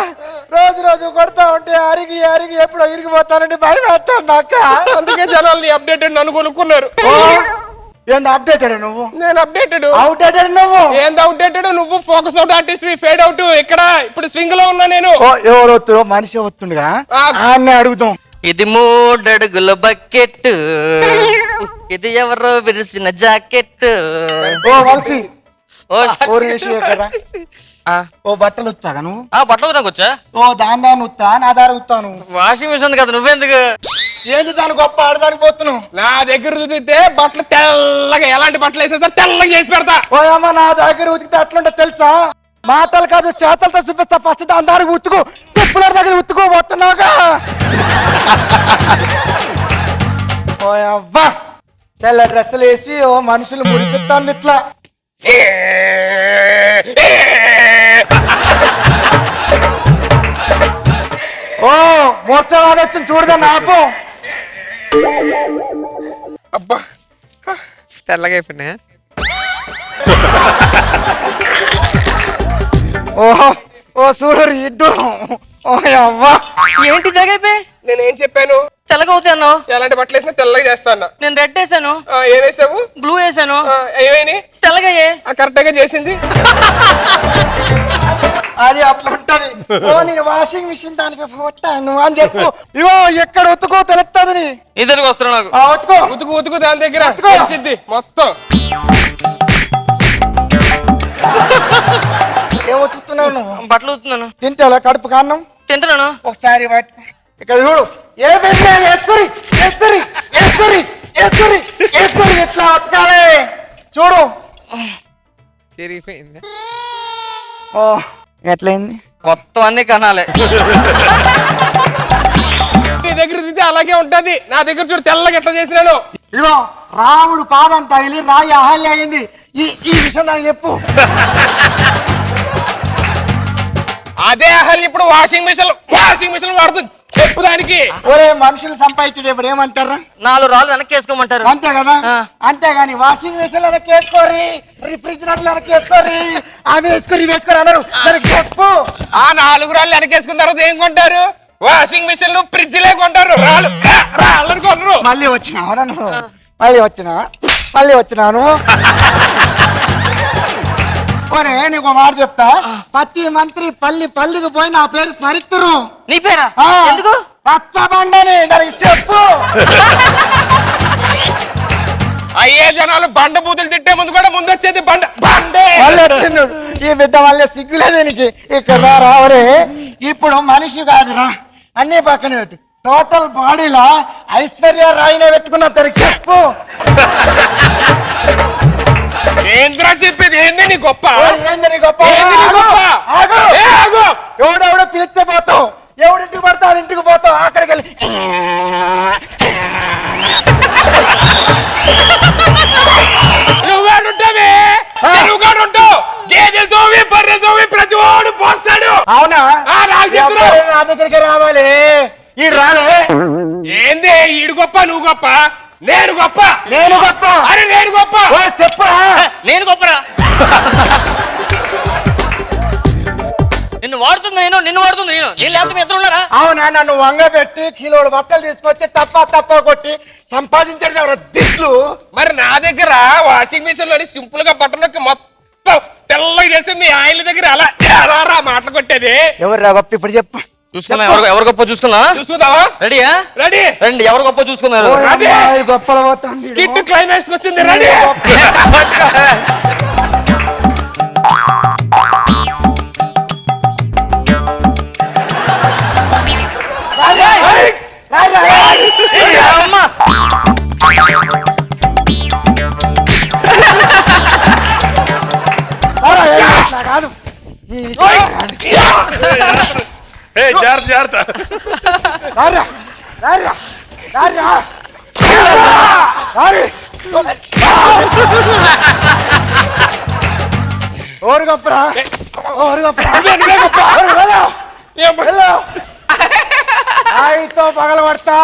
రోజు రోజు కొడతా ఉంటే అరిగి అరిగి ఎప్పుడో ఇరిగిపోతానండి భయం వేస్తాను అక్క. అందుకే జనాల్ని అప్డేటెడ్ నన్ను కొనుక్కున్నారు. ఏంది అప్డేటెడ్ నువ్వు? నేను అప్డేటెడ్. అవుటేటెడ్ నువ్వు? ఏంది అవుటేటెడ్? నువ్వు focus out artist, fade out. ఇక్కడ ఇప్పుడు స్వింగ్ లో ఉన్నా నేను. ఎవరు వస్తురో మనిషి వస్తుండగా అన్నీ అడుగుతాం. ఇది 3 అడుగుల బకెట్, ఇది ఎవరో విరిసిన జాకెట్. ఓ మనిషి ఓ బట్టలు వచ్చాగా నువ్వు? బట్టలు నాకు వచ్చా. ఓ దాని ఉత్తా నా దారి ఉత్తాను. వాషింగ్ మిషన్ కదా, నువ్వెందుకు? ఏంది దాని గొప్ప ఆడదానికి పోతున్నావు? నా దగ్గర ఉతికితే బట్టలు తెల్లగా, ఎలాంటి బట్టలు వేసా సార్ తెల్లగా చేసి పెడతా. ఓ అమ్మ నా దగ్గర ఉతికితే అట్లుంటే తెలుసా? మాటలు కాదు చేతలతో చూపిస్తా. ఫస్ట్ దాని దారి ఉతుకు, చెప్పుల దగ్గర ఉతుకు పోతున్నావుగా. ఓ అవ్వా తెల్ల డ్రెస్సులు వేసి ఓ మనుషులు ముడిపిస్తాను ఇట్లా. ఓ మోర్చవాళ్ళు వచ్చి చూడదా నాపు. అబ్బా తెల్లగా అయిపోయినా. ఓహో ఓ చూడరు ఇడ్డు. ఓ అవ్వా ఏంటి తెగైపోయి? నేనేం చెప్పాను? తెల్లగా అవుతాను. ఎలాంటి బట్టలు వేసినా తెల్లగా చేస్తాను. నేను రెడ్ వేసాను. ఏం వేసావు? బ్లూ వేసాను. ఏమైనా తెల్లగా కరెక్ట్ గా చేసింది. అది అట్లా ఉంటది. ఓ నేను వాషింగ్ మిషన్ దానికి కొట్టాను అని చెప్పు. ఇవో ఎక్కడ ఉతుకో తెలుస్తుంది. ఇద్దరికి వస్తున్నా నాకు. ఉతుకో ఉతుకు ఉతుకు దాని దగ్గర తెలిసిద్ది మొత్తం. ఏం ఉతుకుతున్నావు నువ్వు? బట్టలు ఉతుకుతున్నాను. తింటావా కడుపు కారణం? తింటున్నాను. ఒకసారి ఇక్కడ చూడు. ఏ వేసుకొని వేసుకొని వేసుకొని వేసుకొని వేసుకొని ఎట్లా ఉతకాలి చూడు. చెరిగిపోయింది. ఓ ఎట్లయింది? కొత్త అన్ని కనాలి. నీ దగ్గర చూస్తే అలాగే ఉంటది, నా దగ్గర చూడు తెల్లగా ఎట్లా చేసినాను. ఇదిగో రాముడు పాదం తగిలి రాయి అహల్య అయింది. ఈ విషయం నాకు చెప్పు. అదే అహల్య ఇప్పుడు వాషింగ్ మిషన్ వాడుతుంది. చెప్పు దానికి. ఒరే మనుషులు సంపాదించుడు ఇప్పుడు ఏమంటారా? 4 రాళ్ళు వెనక్కి వేసుకోమంటారు. అంతే కదా. అంతేగాని వాషింగ్ మిషన్ వెనక్కేసుకోరి, రిఫ్రిజిరేటర్ వెనక్కేసుకోరి, అవి వేసుకోరి అన్నారు. సరే చెప్పు. ఆ 4 రాళ్ళు వెనకేసుకున్న తర్వాత ఏం కొంటారు? వాషింగ్ మిషన్లు ఫ్రిడ్జ్లే కొంటారు. రాళ్ళని కొనరు. మళ్ళీ వచ్చినాను. ఒరే నీకు మాట చెప్తా, ప్రతి మంత్రి పల్లికి పోయి నా పేరు స్మరిస్తురు. నీ పేరా? ఎందుకు? రచ్చబండని దానికి చెప్పు. అయ్యే జనాలు బండ బూతులు తిట్టే ముందు కూడా ముందు వచ్చేది బండే. ఈ బిడ్డ వల్ల సిగ్గులేదు దీనికి. ఇక్కడ రావరే, ఇప్పుడు మనిషి కాదురా, అన్ని పక్కన పెట్టి టోటల్ బాడీలో ఐశ్వర్య రాయినే పెట్టుకున్న తనకి చెప్పు. ఏంద్రా చెప్పేది? ఏంది నీ గొప్ప? ఎవడెవడో పిలిస్తే పోతావు, ఎవడింటికి పడతావు ఇంటికి పోతావు, అక్కడికి వెళ్ళి నువ్వుగాడుంటావు. గేదెలతో బర్రెలతో ప్రతి వాడు పోస్తాడు. అవునా? నా దగ్గరికి రావాలి. ఈ రాలే. ఏంది ఈడు గొప్ప, నువ్వు గొప్ప, నేను గొప్ప. అరే నేను గొప్ప. చెప్పా. నేను గొప్పరా? నిన్ను వాడుతుంది నిన్ను వాడుతుంది నేను లేకపోతే ఇద్దరు ఉన్నారా? అవునా? నన్ను వంగ పెట్టి కిలోడు బట్టలు తీసుకొచ్చి తప్ప కొట్టి సంపాదించడం ఎవరో దిట్లు. మరి నా దగ్గర వాషింగ్ మిషన్ లోని సింపుల్ గా బట్టలకి మొత్తం తెల్లగా చేసి మీ ఆయన దగ్గర అలా మాటలు కొట్టేది ఎవరు గొప్ప? ఇప్పుడు చెప్పు. చూసుకున్నా ఎవరు గొప్ప చూసుకున్నా? చూసుకుందావా? రెడీయా? రెడీ. రండి, ఎవరు గొప్ప చూసుకున్నారు? స్కిట్ క్లైమాక్స్ వచ్చింది. రెడీ. కాదు జాగ్రత్త. ఓరు గొప్పరా? ఆయతో పగల పడతా.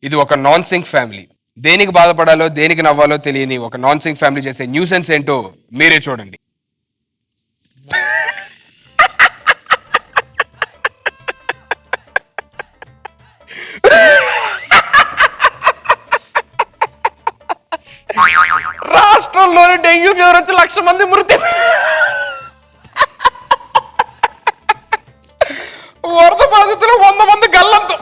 ఇది ఒక నాన్ సింక్ ఫ్యామిలీ. దేనికి బాధపడాలో దేనికి నవ్వాలో తెలియని ఒక నాన్ సింక్ ఫ్యామిలీ చేసే న్యూసెన్స్ ఏంటో మీరే చూడండి. రాష్ట్రంలోని డెంగ్యూ ఫీవర్ వచ్చి 1,00,000 మంది మృతి. వరద బాధితులు 100 మంది గల్లంతు.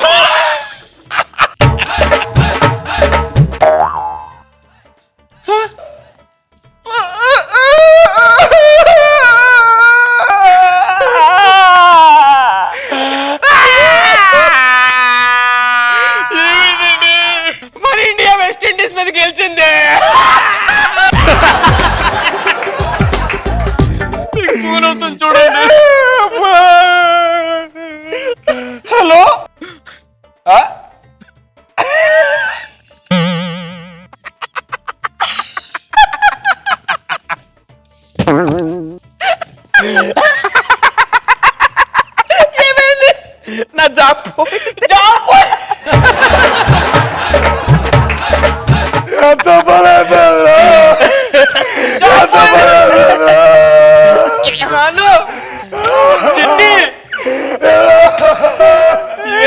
మరి ఇండియా వెస్ట్ ఇండీస్ మీద గెలిచింది. చూడండి. హలో, ఏమైంది? నా జాబ్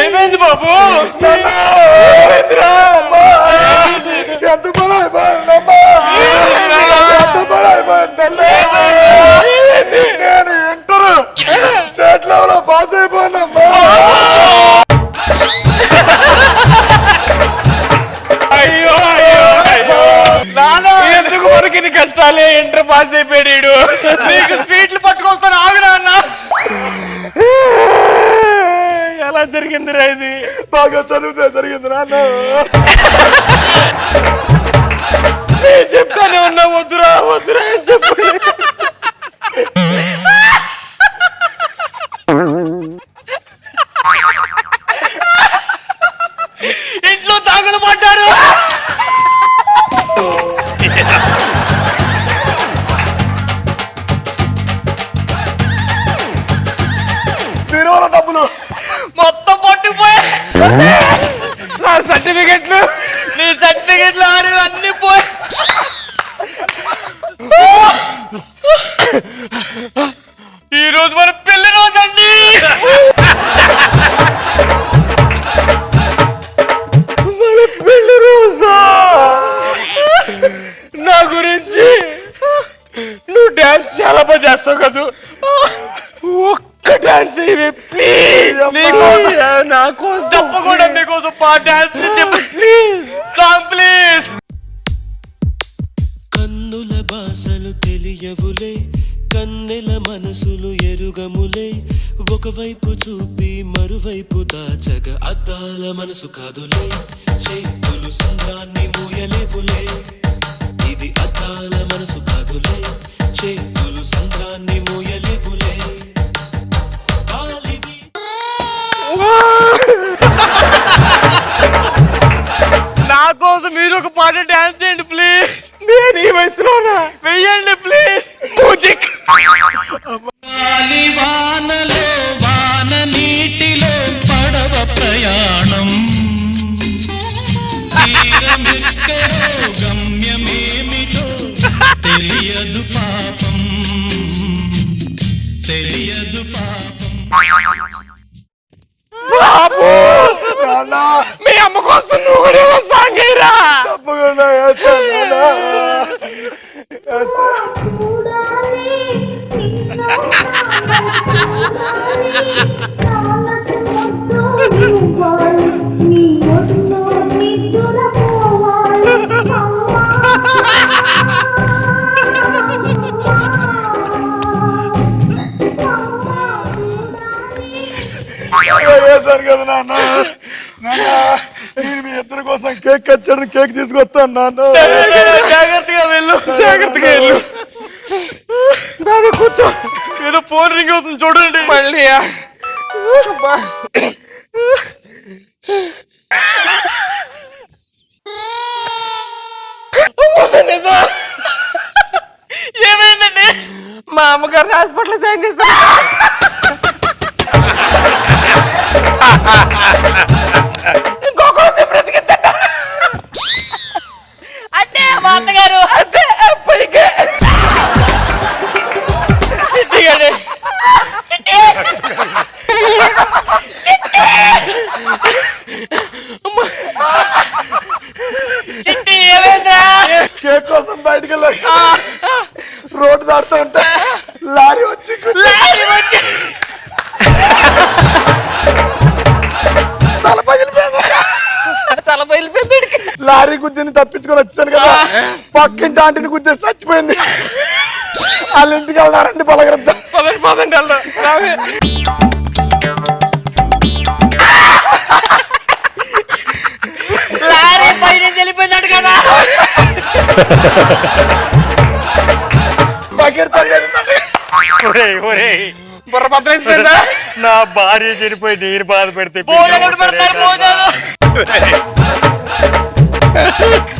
ఏమైంది బాబు? ఎంత నేను ఇంటర్ స్టేట్ లెవెల్ లో పాస్ అయిపోయినమ్మా. అయ్యో ఎందుకు మనకి కష్టాలే? ఇంటర్ పాస్ అయిపోయాడు. నీకు స్వీట్లు పట్టుకొస్తాను ఆవిడ అన్న. ఎలా జరిగిందిరా ఇది? బాగా చదివితే జరిగింది నాన్న. నేను చెప్తానే ఉన్నా, వద్దురా వద్దురా అని చెప్పు. ఇంట్లో తాగులు పడ్డారు. బీరువాలో డబ్బులు మొత్తం పట్టుకుపోయి నా సర్టిఫికెట్లు, నీ సర్టిఫికెట్లు అన్ని పోయి. ఈ రోజు మన పెళ్లి రోజు అండి. మన పెళ్లి రోజా? నా గురించి నువ్వు డాన్స్ చాలా బాగా చేస్తావు కదా, ఒక్క డాన్స్ అయ్యి ప్లీజ్. నా కోసం తప్పకుండా మీకోసం డాన్స్ ప్లీజ్, సాంగ్ ప్లీజ్. కన్నుల బాసలు తెలియవులే, కన్నెల మనసులు ఎరుగములే, ఒకవైపు చూపి మరువైపు దాచగ అద్దాల మనసు కాదులే, చేతులు సంద్రాన్ని మూయలేవులే, ఇది అద్దాల మనసు కాదులే, చేతులు సంద్రాన్ని మూయలేవులే. నా కోసం మీరు ఒక పాట డాన్స్ చేయండి ప్లీజ్. నేను ఈ వయసులోనా? వెయ్యండి ప్లీజ్. మ్యూజిక్. వానలో వాన నీటిలో పడవ ప్రయాణం, తీరమెక్కడో గమ్యమేమిటో తెలియదు పాపం, తెలియదు పాపం. బాబు, మీ అమ్మ కోసం నువ్వు కూడా సాంగ్ అయ్యరా? తప్పకుండా వేస్తాను నాన్న. వేసాను కదా నాన్న. నాన్న, నేను మీ ఇద్దరి కోసం కేక్ కట్ చేయడానికి కేక్ తీసుకొస్తాను నాన్న. జాగ్రత్తగా వెళ్ళు, జాగ్రత్తగా వెళ్ళు. దాని కూర్చో. ఏదో ఫోన్ రింగ్ అవుతుంది చూడండి. మళ్ళీ నిజం. ఏమైందండి? మా అమ్మగారిని హాస్పిటల్ జాయిన్ చేస్తాను. ఇంకొకటి బ్రతికిద్దంట. అంటే మా అత్తగారు అదే పైకి చిట్టిగానే చిట్టి ఏమైందిరా? కేక్ కోసం బయటకు వెళ్ళాక రోడ్డు దాడుతూ ఉంటే లారీ వచ్చి తల పగిలిపోయింది. తల బయలుపోయింది. లారీ గుద్దిని తప్పించుకొని వచ్చాను కదా, పక్కింటి ఆంటీని గుద్దేసి చచ్చిపోయింది. వాళ్ళ ఇంటికి వెళ్దారండి పలకరంతా. పదండి పదండి వెళ్దాం. లారీ పైన వెళ్ళిపోయినాడు కదా. బుర్ర భద్రేసిపోయిందా? నా భార్య చనిపోయి నేను బాధ పెడితే భోజనం పెడతారు, భోజనం.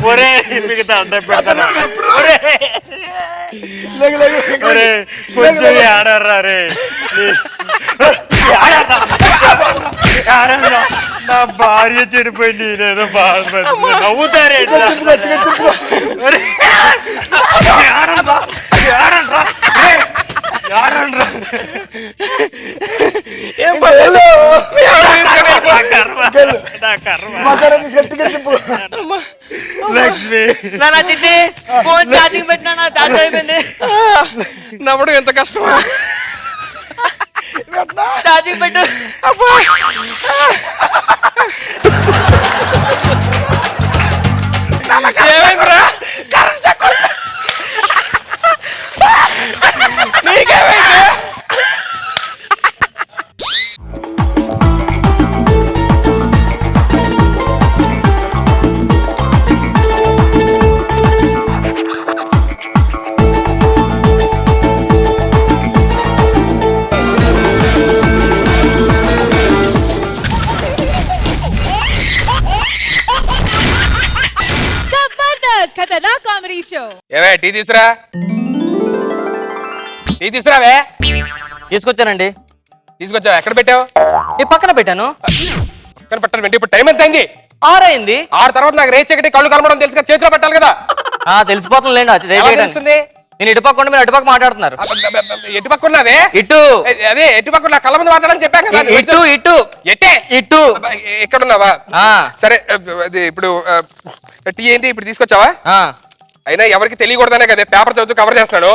ఒరే మిగతా అడ్డ పెడతాను. ఒరే కొంచెం ఆడర్రా రే. నా భార్య చనిపోయి నేనేదో బాధపడుతుంది. నవ్వుతారే లక్ష్మి. నా చిట్టి ఫోన్ ఛార్జింగ్ పెట్టినా, నా ఛార్జ్ అయిపోయింది. నవ్వడం ఎంత కష్టమా? ఛార్జింగ్ పెట్టు. ఏమైందిరా? కరెంట్ షాక్ కొట్టింది. నీకేమైంది? Comedy show. ఏవే టీ తీసురా, టీ తీసురావే. తీసుకొచ్చానండి. తీసుకొచ్చావా? ఎక్కడ పెట్టావు? ఈ పక్కన పెట్టాను. పక్కన పెట్టాను వెండి. ఇప్పుడు టైం ఎంత అయింది? 6 అయింది. 6 తర్వాత నాకు రేచ్ ఎక్కటి కళ్ళు కలపడం తెలుసు కదా, చేతిలో పెట్టాలి కదా. తెలిసిపోతుంది లేండి. ఎలా తెలుస్తుంది? నేను ఇటుపక్క ఉండి మీరు అటుపక్క మాట్లాడుతున్నారు. ఎటు పక్క ఉన్నావే? ఇటు. అదే ఎటు పక్క నా కళ్ళ ముందు మాట్లాడని చెప్పాను కదా. ఇటు ఇటు ఎట్టే ఇటు. ఎక్కడ ఉన్నావా? సరే అది ఇప్పుడు టీ ఏంటి ఇప్పుడు తీసుకొచ్చావా? అయినా ఎవరికి తెలియకూడదనే కదా పేపర్ చదువుతూ కవర్ చేస్తున్నాడు.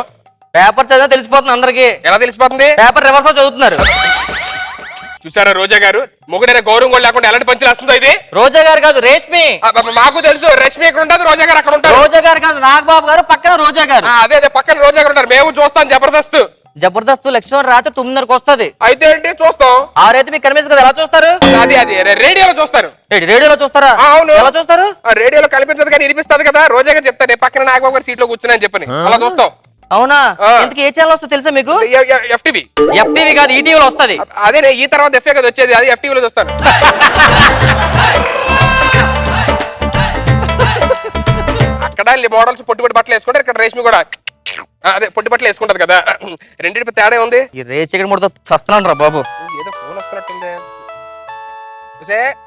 పేపర్ చదివా తెలిసిపోతుంది అందరికి. ఎలా తెలిసిపోతుంది? పేపర్ రివర్స్ లో చదువుతున్నారు. చూసారా రోజా గారు, మొగుడైన గౌరవం కూడా లేకుండా ఎలాంటి పంచులు వస్తుందో ఇది. రోజా గారు కాదు, రేష్మి. మాకు తెలుసు, రష్మి ఇక్కడ ఉంటుంది, రోజా గారు అక్కడ ఉంటారు. రోజా గారు కాదు, నాగబాబు గారు పక్కన రోజా గారు. అదే అదే పక్కన రోజా గారు ఉంటారు. మేము చూస్తాం జబర్దస్త్. జబర్దస్త్ లక్ష్మణ్ రాత్రి 9:30కి వస్తుంది. అయితే ఏంటి చూస్తాం. 6 అయితే మీకు కనిపిస్తుంది కదా, ఎలా చూస్తారు? అది అది రేడియోలో చూస్తారు. రేడియోలో చూస్తారా? అవును. ఎలా చూస్తారు? రేడియోలో కనిపించదు కానీ వినిపిస్తుంది కదా. రోజా గారు చెప్తాను పక్కన నాగబాబు గారు సీట్ లో కూర్చున్నా అని చెప్పని అలా చూస్తాం. అవునా? ఇంతకీ ఏ ఛానల్ వస్తుందో తెలుసా మీకు? ఎఫ్టీవీ. ఎఫ్టీవీ కాదు, ఈటీవీలో వస్తుంది. అదే ఈ తర్వాత ఎఫ్ఏ కదా వచ్చేది, అది ఎఫ్టీవీలో చూస్తాను. అక్కడ మోడల్స్ పొట్టి బట్టలు వేసుకుంటారు, ఇక్కడ రేష్మి కూడా అదే పొట్టి బట్టలు వేసుకుంటది కదా. రెండింటి తేడా ఉంది. ఈ రేచకడ ముడత చస్తున్నాను రా బాబు. ఏదో ఫోన్ వస్తున్నట్టుంది.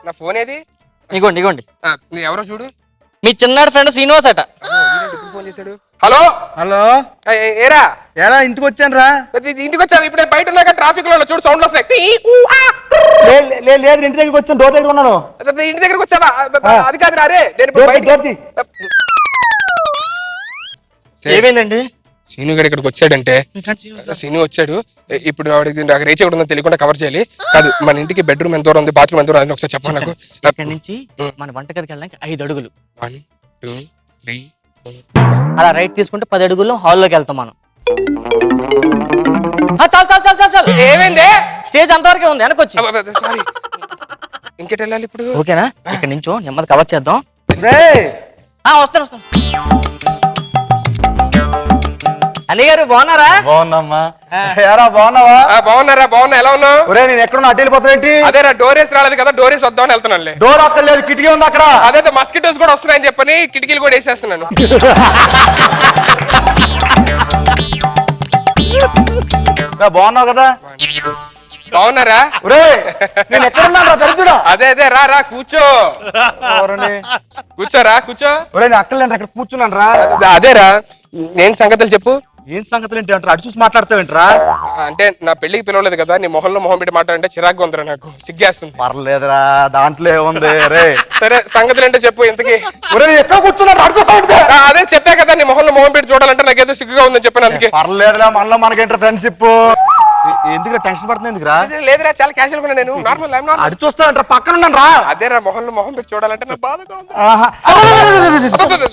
నా ఫోన్ ఏది? ఇగోండి ఇగోండి. ఎవరో చూడు. మీ చిన్నాడు ఫ్రెండ్ శ్రీనివాస్ అట. ఫోన్ చేశాడు. హలో హలో, ఏరా ఎలా ఇంటికి వచ్చాను రా? ఇంటికి వచ్చాను. ఇప్పుడే బయట ఉన్నాక ట్రాఫిక్ లో చూడు సౌండ్ వస్తాయి. లేదు, ఇంటి దగ్గరికి వచ్చాను, డోర్ దగ్గర ఉన్నాను. ఇంటి దగ్గరకు వచ్చావా? అది కాదు రే, నేను ఇప్పుడు బయటికి. ఏమైందండి? సీను గడు ఇక్కడికి వచ్చాడంటే, సీను వచ్చాడు ఇప్పుడు నాకు రేచి కూడా ఉందో తెలియకుండా కవర్ చేయాలి. కాదు మన ఇంటికి బెడ్రూమ్ ఎంత దూరం ఉంది, బాత్రూమ్ ఎంత దూరం ఉంది ఒకసారి చెప్పండి నాకు. ఇక్కడి నుంచి మన వంటగదికి వెళ్ళడానికి 5 అడుగులు. 1 2 3 అలా రైట్ తీసుకుంటే 10 అడుగుల్లో హాల్లోకి వెళ్తాం మనం. చాలు చాలు చాలు చాలు చాలు. ఏమైంది? స్టేజ్ అంతవరకే ఉంది, వెనకొచ్చి. సారీ, ఇంకెట్ వెళ్ళాలి ఇప్పుడు? ఓకేనా? ఇక్కడ నుంచో నెమ్మది కవర్ చేద్దాం. వస్తాను వస్తాను. అన్నయ్య గారు బాగున్నారా? బాగున్నామ్మా. బాగున్నావా? బాగున్నారా? బాగున్నా. ఎలా ఉన్నావు? ఒరే నేను ఎక్కడున్నా అడ్డు వెళ్ళిపోతావేంటి? అదే డోరేస్ రాలేదు కదా, డోరేస్ వద్దామని వెళ్తున్నాను. డోర్ అక్కడ లేదు, కిటికీ ఉంది అక్కడ. అదే మస్కిటోస్ కూడా వస్తున్నాయని చెప్పని కిటికీలు కూడా వేసేస్తున్నాను. బాగున్నావు కదా? బాగున్నారా? ఒరే నేను ఎక్కడున్నా దరిద్రుడా? అదే అదే రా రా కూర్చో. కూర్చోరా కూర్చో. ఒరే నేను అక్కడ అక్కడ కూర్చున్నాను రా. అదేరా నేను సంగతులు చెప్పు. ఏం సంగతులు ఏంటి అంటారు? అటు చూసి మాట్లాడతావేంట్రా? అంటే నా పెళ్లికి పిలవలేదు కదా, నీ మొహంలో మొహం పెట్టి మాట్లాడంటే చిరాగ్గా ఉందిరా, నాకు సిగ్గేస్తుంది. పర్లేదురా, దాంట్లో ఏముంది రే. సరే సంగతులు ఏంటో చెప్పు. ఇంతకి ఎక్కడ కూర్చున్నా అటు చూస్తా. అదే చెప్పా కదా, నీ మొహంలో మొహం పెట్టి చూడాలంటే నాకేదో సిగ్గుగా ఉందని చెప్పాను అందుకే. పర్లేదురా, మనలో మనకేంటారు ఫ్రెండ్షిప్. ఎందుకు టెన్షన్ పడుతుంది? ఎందుకురా? లేదురా చాలా క్యాషువల్ గా నేను నార్మల్. అటు చూస్తా పక్కన ఉన్నాను రా. అదేరా మొహంలో మొహం పెట్టి చూడాలంటే నాకు బాధగా ఉంది.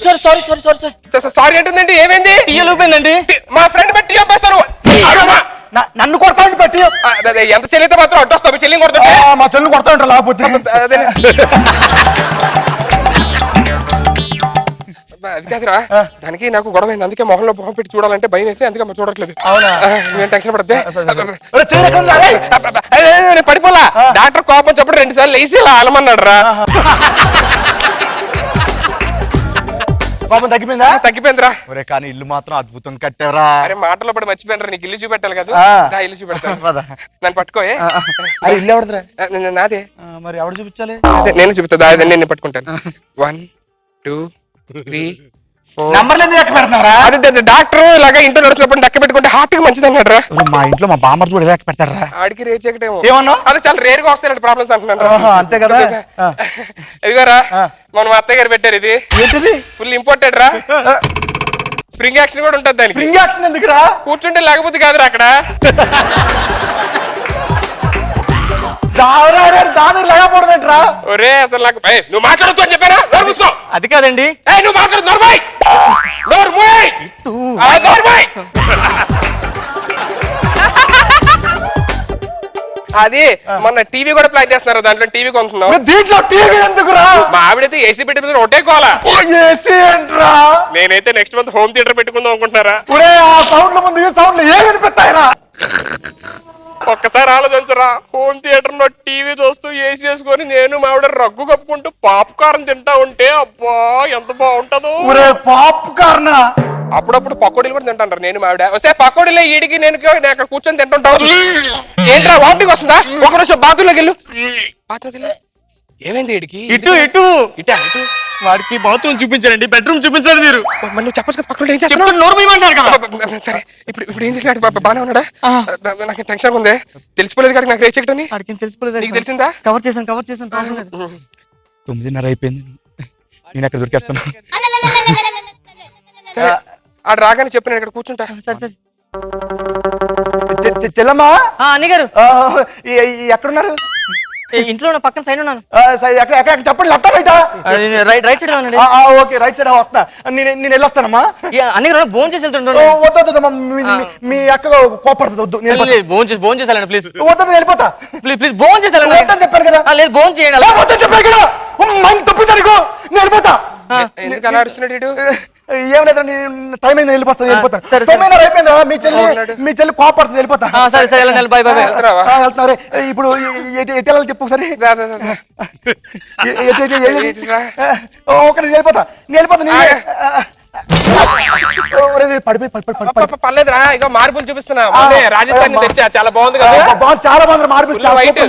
Sorry sorry sorry sorry. Sorry ఏంటుందండి? ఏమైంది? టీయలుపోయిందండి. మా ఫ్రెండ్ పెట్టి టీయొప్పేస్తాను. నన్ను కొడతాను బట్టి. ఎంత చెల్లితే మాత్రం అడ్డొస్తావు. మీ చెల్లిని కొడుతుంటే మా చెల్లి కొడతా ఉంటారు లేకపోతే. అది కాదురా, దానికి నాకు గొడవైంది, అందుకే మొహంలో మొహం పెట్టి చూడాలంటే భయం వేసి అందుకే మరి చూడట్లేదు. నేను టెన్షన్ పడద్దే. నేను పడిపోలా. డాక్టర్ కోపం చెప్పడం 2 సార్లు వేసి ఇలా అలమన్నాడు రా. కోపం తగ్గిపోయిందా? తగ్గిపోయిందిరా. ఒరే కానీ ఇల్లు మాత్రం అద్భుతం కట్టారా. అరే మాటలో పడి మర్చిపోయినరా, నీకు ఇల్లు చూపెట్టాలి కదా. ఇల్లు చూపెడతాను, నన్ను పట్టుకోయే. ఇల్లు ఎవడదురా? నాదే. మరి ఎవడు చూపించాలి? అదే నేను చూపిస్తా, అదే నేను పట్టుకుంటాను. 1 2 3 4 నంబర్లు ఎందుకు లెక్క పెడతారా? అదే డాక్టర్ ఇలాగా ఇంట్లో నడుస్తున్నప్పుడు లెక్క పెట్టుకుంటే హార్ట్ కి మంచిది అన్నాడు రా. మా ఇంట్లో మా బామ్మర్ కూడా లెక్క పెడతారా? ఆడికి రేచేకటేమో. ఏమన్నా? అదే చాలా రేర్ గా వస్తాయి ప్రాబ్లమ్స్ అంటున్నాను. అంతే కదా. ఇదిగోరా మన అత్తయ్య గారు పెట్టారు, ఇది ఫుల్ ఇంపార్టెంట్ రా. స్ప్రింగ్ యాక్షన్ కూడా ఉంటుంది దానికి. స్ప్రింగ్ యాక్షన్ ఎందుకురా? కూర్చుంటే లేకపోతే కాదురా అక్కడ. లేకపోవడమేంట్రా? ఒరే అసలు నాకు నువ్వు మాట్లాడొద్దు అని చెప్పారా? నోరు మూసుకో. అది కాదండి. నువ్వు మాట్లాడు. నోర్మై నోర్మై. అది మొన్న టీవీ కూడా ప్లాన్ చేస్తున్నారు, దాంట్లో టీవీ కొంటున్నాం. దీంట్లో టీవీ ఎందుకురా? మా ఆవిడైతే ఏసీ పెట్టి ఒకటే కోలా. ఏసీ ఏంట్రా? నేనైతే నెక్స్ట్ మంత్ హోమ్ థియేటర్ పెట్టుకుందాం అనుకుంటున్నారా. ఆ సౌండ్ ముందు ఈ సౌండ్ ఏం వినిపిస్తాయిరా? ఒక్కసారి ఆలోచించరా, హోమ్ థియేటర్ లో టీవీ చూస్తూ ఏసీ చేసుకొని నేను మావిడ రగ్గు కప్పుకుంటూ పాప్కార్న్ తింటా ఉంటే అబ్బా ఎంత బాగుంటదో. పాప్కార్న్ అప్పుడప్పుడు పకోడీలు కూడా తింటాను నేను మావిడ. వస్తే పకోడీలో ఈడికి నేను అక్కడ కూర్చొని తింటుంటావు. ఏంట్రా వామిటింగ్ వస్తుందా? ఒక రోజు బాత్రూంలోకి వెళ్ళు. ఏమైంది ఈడికి? ఇటు ఇటు ఇటా ఇటు వాడికి బాత్రూమ్ చూపించారండి, బెడ్రూమ్ చూపించారు మీరు. మరి నువ్వు చెప్పచ్చు కదా పక్కన ఏం చేస్తున్నావు? నోరు పోయమంటారు కదా. సరే ఇప్పుడు ఏం చేయాలి? బాగానే ఉన్నాడా? నాకు టెన్షన్ ఉంది. తెలిసిపోలేదు కానీ నాకు రేచెక్ట్ అని. వాడికి తెలిసిపోలేదు. నీకు తెలిసిందా? కవర్ చేశాను. 9:30 అయిపోయింది, నేను ఎక్కడ దొరికేస్తాను. సరే ఆడు రాగానే చెప్పు, నేను ఇక్కడ కూర్చుంటా. సరే సరే. చెల్లమ్మా, అన్నగారు ఎక్కడున్నారు? ఇంట్లో ఉన్న పక్కన సైడ్ ఉన్నాను. ఎక్కడ చెప్పండి, లెఫ్ట్ రైటా? రైట్ సైడ్ ఉన్నానండి. ఓకే, రైట్ సైడ్ వస్తా. నేను వెళ్ళొస్తానమ్మా. అన్నగారు భోజనం చేసి వెళ్తుంటాను. వద్దమ్మా, మీ అక్క కోపడుతుంది, వద్దు. భోజనం చేసాలండి ప్లీజ్. వద్దు, వెళ్ళిపోతా. ప్లీజ్ భోజనం చేసాలండి. వద్దని చెప్పాను కదా. లేదు భోజనం చేయండి. వద్దని చెప్పాను కదా. తప్పితే నేను వెళ్ళిపోతా. ఎందుకు అలా అరుస్తున్నాడు? ఏం లేదు, టైం అయింది, వెళ్ళిపోతాను. సరే. 9:30 అయిపోయిందా? మీ చెల్లి కోపడుతుంది, వెళ్ళిపోతా. సరే సరే బాయ్ బాయ్. వెళ్తున్నారు. ఇప్పుడు ఎటు వెళ్ళాలి చెప్పు ఒకసారి. ఓకే, నేను వెళ్ళిపోతా. పర్లేదురా, ఇక మార్పులు చూపిస్తున్నా. రాజస్థాన్ నుంచి తెచ్చా, చాలా బాగుంది కదా. చాలా బాగుంది మార్పు. వైట్.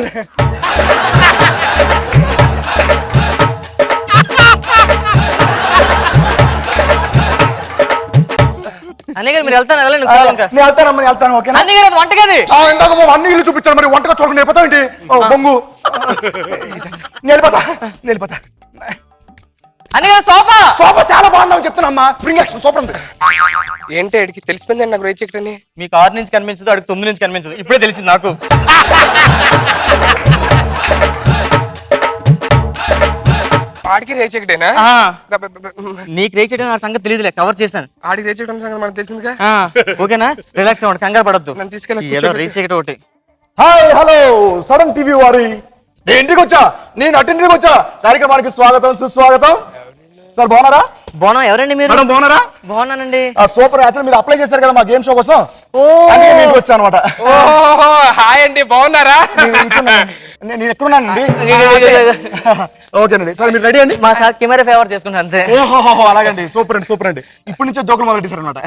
అన్నగారు మీరు వెళ్తాను. నేను వెళ్తాను. ఓకే అన్నగారు అది వంటగది. అన్ని ఇల్లు చూపించాను, మరి వంటగా చూడకుండా వెళ్ళిపోతావు ఏంటి? బొంగు. వెళ్ళిపోతా. అన్నగారు సోఫా చాలా బాగుందని చెప్తున్నా. స్ప్రింగ్ యాక్షన్ సూపర్ ఉంది. ఏంటి అడిగి తెలిసిపోయింది నాకు రేచెక్ట్ అని. మీకు 6 నుంచి కనిపించదు, అడిగి 9 నుంచి కనిపించదు. ఇప్పుడే తెలిసింది నాకు. ఆడికి రేచెక్టేనా? నీకు రేట్ చేయడం నా సంగతి తెలియదులే, కవర్ చేశాను. ఆడికి రేచెక్ట్ మనకు తెలిసిందిగా. ఓకేనా? రిలాక్స్ అవ్వండి, కంగారు పడద్దు. నన్ను తీసుకెళ్ళి ఏదో రీచ్ చేయడం ఒకటి. హాయ్, హలో, సడన్ టీవీ వారి నేను ఇంటికి వచ్చా, నేను అటెండర్కి వచ్చా. కార్యక్రమానికి స్వాగతం, సుస్వాగతం. సార్ బాగున్నారా? బాగున్నా. ఎవరండి మీరు? మేడం బాగున్నారా? బాగున్నానండి. సూపర్. యాక్చువల్ మీరు అప్లై చేశారు కదా మా గేమ్ షో కోసం, ఇంటికి వచ్చా అనమాట. హాయ్ అండి, బాగున్నారా? నేను ఎక్కడున్నానండి? ఓకేనండి. సార్ మీరు రెడీ అండి? మా సార్ కెమెరా ఫేవర్ చేసుకుంటా అంతే. ఓహో అలాగండి. సూపర్ అండి. ఇప్పటి నుంచే జోకులు మొదలు పెట్టారు అనమాట.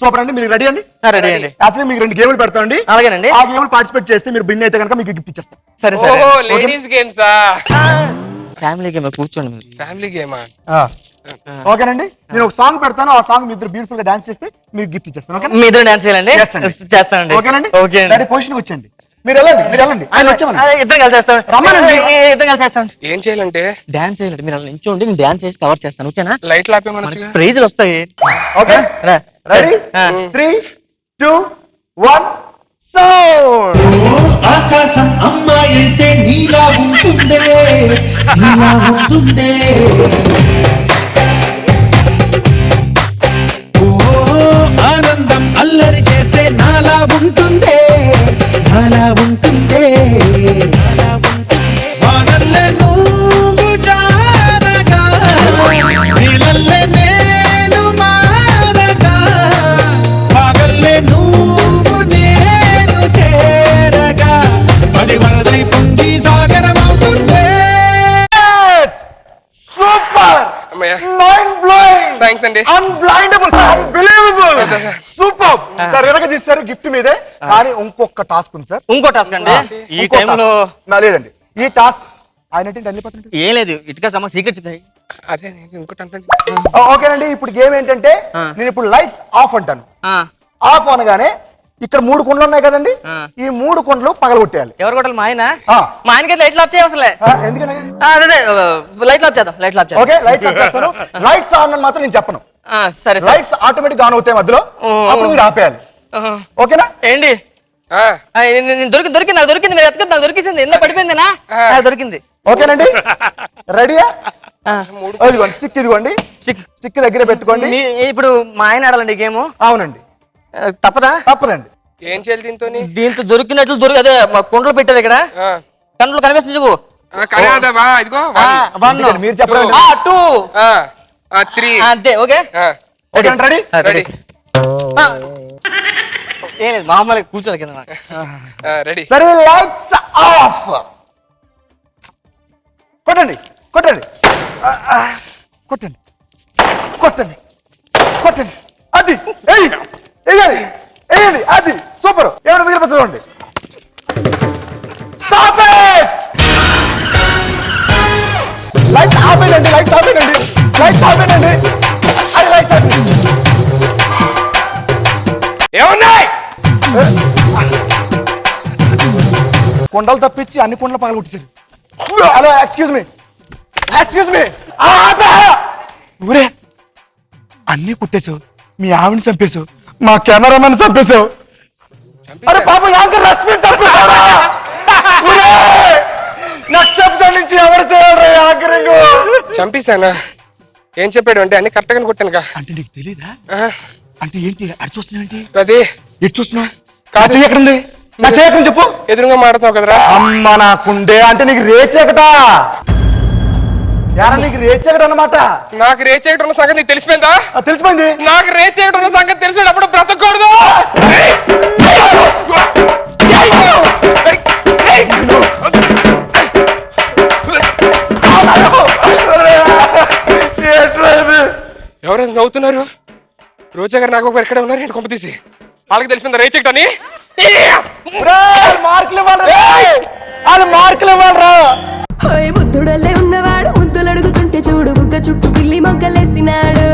సూపర్ అండి. మీరు రెడీ అండి? రెడీ అండి. యాక్చువల్లీ మీకు 2 గేమ్లు పెడతాండి. అలాగేనండి. ఆ గేమ్లు పార్టిసిపేట్ చేస్తే మీరు బిన్ అయితే కనుక మీకు గిఫ్ట్ ఇచ్చేస్తాం. సరే ఓహో, లేడీస్ గేమ్సా? Family game. కూర్చోండి మీరు. ఫ్యామిలీ గేమా? ఓకేనండి. నేను ఒక సాంగ్ పెడతాను, ఆ సాంగ్ మీ ఇద్దరు బ్యూటిఫుల్ గా డాన్స్ చేస్తే మీకు గిఫ్ట్ ఇచ్చేస్తాను. ఓకే? మీ ఇద్దరు డాన్స్ చేయాలండి? చేస్తానండి. ఓకేనండి. ఓకే అండి. పొజిషన్ వచ్చండి. మీరు వెళ్ళండి. ఆయన వచ్చామని ఇద్దరు కలిసి చేస్తాం. రమ్మనండి. ఇద్దరు కలిసి చేస్తాం. ఏం చేయాలంటే డాన్స్ చేయాలండి. మీరు అలా నించోండి, నేను డాన్స్ చేసి కవర్ చేస్తాను. ఓకేనా? లైట్ లాపేమనొచ్చుగా. ప్రైజులు వస్తాయి. Okay, ready? 3, 2, 1 సౌండ్. ఆకాశం అమ్మాయి అయితే నీలా ఉంటుందే, ఓ ఆనందం అల్లరి చేస్తే నాలా ఉంటుందే, వానల్లే నువ్వు జారగా, నీలల్లే నేను మారగా, పగల్లే నువ్వు నేను చేరగా, పడి వరదై పొంగి సాగరమవుతుందే. సూపర్, అమ్మయ్య, మైండ్ బ్లోయింగ్, థ్యాంక్స్ అండి. అన్బ్లైండబుల్, అన్బిలీవబుల్, సూపర్. సార్ వెనక తీస్తారు గిఫ్ట్ మీదే, కానీ ఇంకొక టాస్క్ ఉంది సార్. ఇంకో టాస్క్ అండి. ఈ టైంలో లేదండి, ఈ టాస్క్ ఆయన వెళ్ళిపోతుంది. ఏం లేదు, ఇటుక సమ సీక్రెట్ చెప్తాయి. అదే ఇంకోటి అంటే. ఓకేనండి. ఇప్పుడు గేమ్ ఏంటంటే నేను ఇప్పుడు లైట్స్ ఆఫ్ అంటాను. ఆఫ్ అనగానే ఇక్కడ 3 కుండలు ఉన్నాయి కదండి, ఈ 3 కుండలు పగలగొట్టేయాలి. ఎవరు కొట్టాలి? మా ఆయన. ఆ. మా ఆయనకి లైట్ ఆఫ్ చేయవసలే. ఎందుకనే? అదే లైట్ ఆఫ్ చేద్దాం. లైట్ ఆఫ్ చేద్దాం. ఓకే, లైట్స్ ఆఫ్ చేస్తాను. లైట్స్ ఆన్ అని మాత్రం నేను చెప్పను. సరే. లైట్స్ ఆటోమేటిక్ ఆన్ అవుతాయి మధ్యలో, అప్పుడు మీరు ఆపేయాలి. ఓకేనా? ఏంటి దొరికింది, నాకు దొరికింది. మీరు ఎత్తుకుంది, నాకు దొరికింది. ఎన్నో పడిపోయిందినా? దొరికింది. ఓకేనండి. రెడీయా? ఇదిగోండి స్టిక్, ఇదిగోండి స్టిక్ దగ్గర పెట్టుకోండి. ఇప్పుడు మా ఆయన ఆడాలండి గేమ్. అవునండి. తప్పదా? తప్పదండి. ఏం చేయాలి దీంతో? దీంతో దొరికినట్లు అదే మా కుండలు పెట్టారు ఇక్కడ. కంట్లో కనిపిస్తుంది. ఇదిగో మీరు చెప్పండి. 2, 3 అంతే. Okay ready? రెడీ. ఏం లేదు మామూలుగా కూర్చోవాలి కింద రెడీ సరే లైట్స్ ఆఫ్. కొట్టండి కొట్టండి కొట్టండి కొట్టండి కొట్టండి. అది వేయండి వేయండి. అది సూపర్. ఏమైనా మిగిలిపోతుంది చూడండి. Stop it. లైట్స్ ఆపేయండి. లైట్స్ ఆపేయండి. లైట్స్ ఆపేయండి. అది లైట్స్ ఆపేయండి. ఏమున్నాయి? కొండలు తప్పించి అన్ని కొండలు పగల కొట్టేశారు. Hello excuse me excuse me. ఊరే అన్ని కుట్టేశావు. మీ ఆవిడని చంపేశావు. మా కెమెరామెన్ చంపేశావు. అరే పాప యాంకర్ రశ్మిని చంపేశావా? నెక్స్ట్ ఎపిసోడ్ నుంచి ఎవరు చేయాలి యాంకరింగ్? చంపేశానా? ఏం చెప్పాడు అంటే అన్ని కరెక్ట్ గానే కొట్టానుగా. అంటే నీకు తెలీదా? అంటే ఏంటి అది చూస్తున్నావు? అది ఎటు చూస్తున్నావు? కాదు ఎక్కడుంది? నా చేయకని చెప్పు. ఎదురుగా మాడుతున్నావు కదరా. అమ్మ నాకుండే. అంటే నీకు రేచేకట. యారా నీకు రేచేకట అన్నమాట. నాకు రేచేయడం ఉన్న సంగతి నీకు తెలిసిపోయిందా? తెలిసిపోయింది. నాకు రేచేయడం ఉన్న సంగతి తెలిసినప్పుడు బ్రతకూడదు. ఎవరైనా నవ్వుతున్నారు? రోజా గారు నాకు ఎక్కడ ఉన్నారు? ఏంటి కొంప తీసి వాళ్ళకి తెలిసిపోయిందా రేచేయటం అని? మార్కులు ఇవ్వాలరా. బుద్ధుడల్లే ఉన్నవాడు ముద్దులు అడుగుతుంటే చూడు బుగ్గ చుట్టూ పిల్లి మొగ్గలేసినాడు.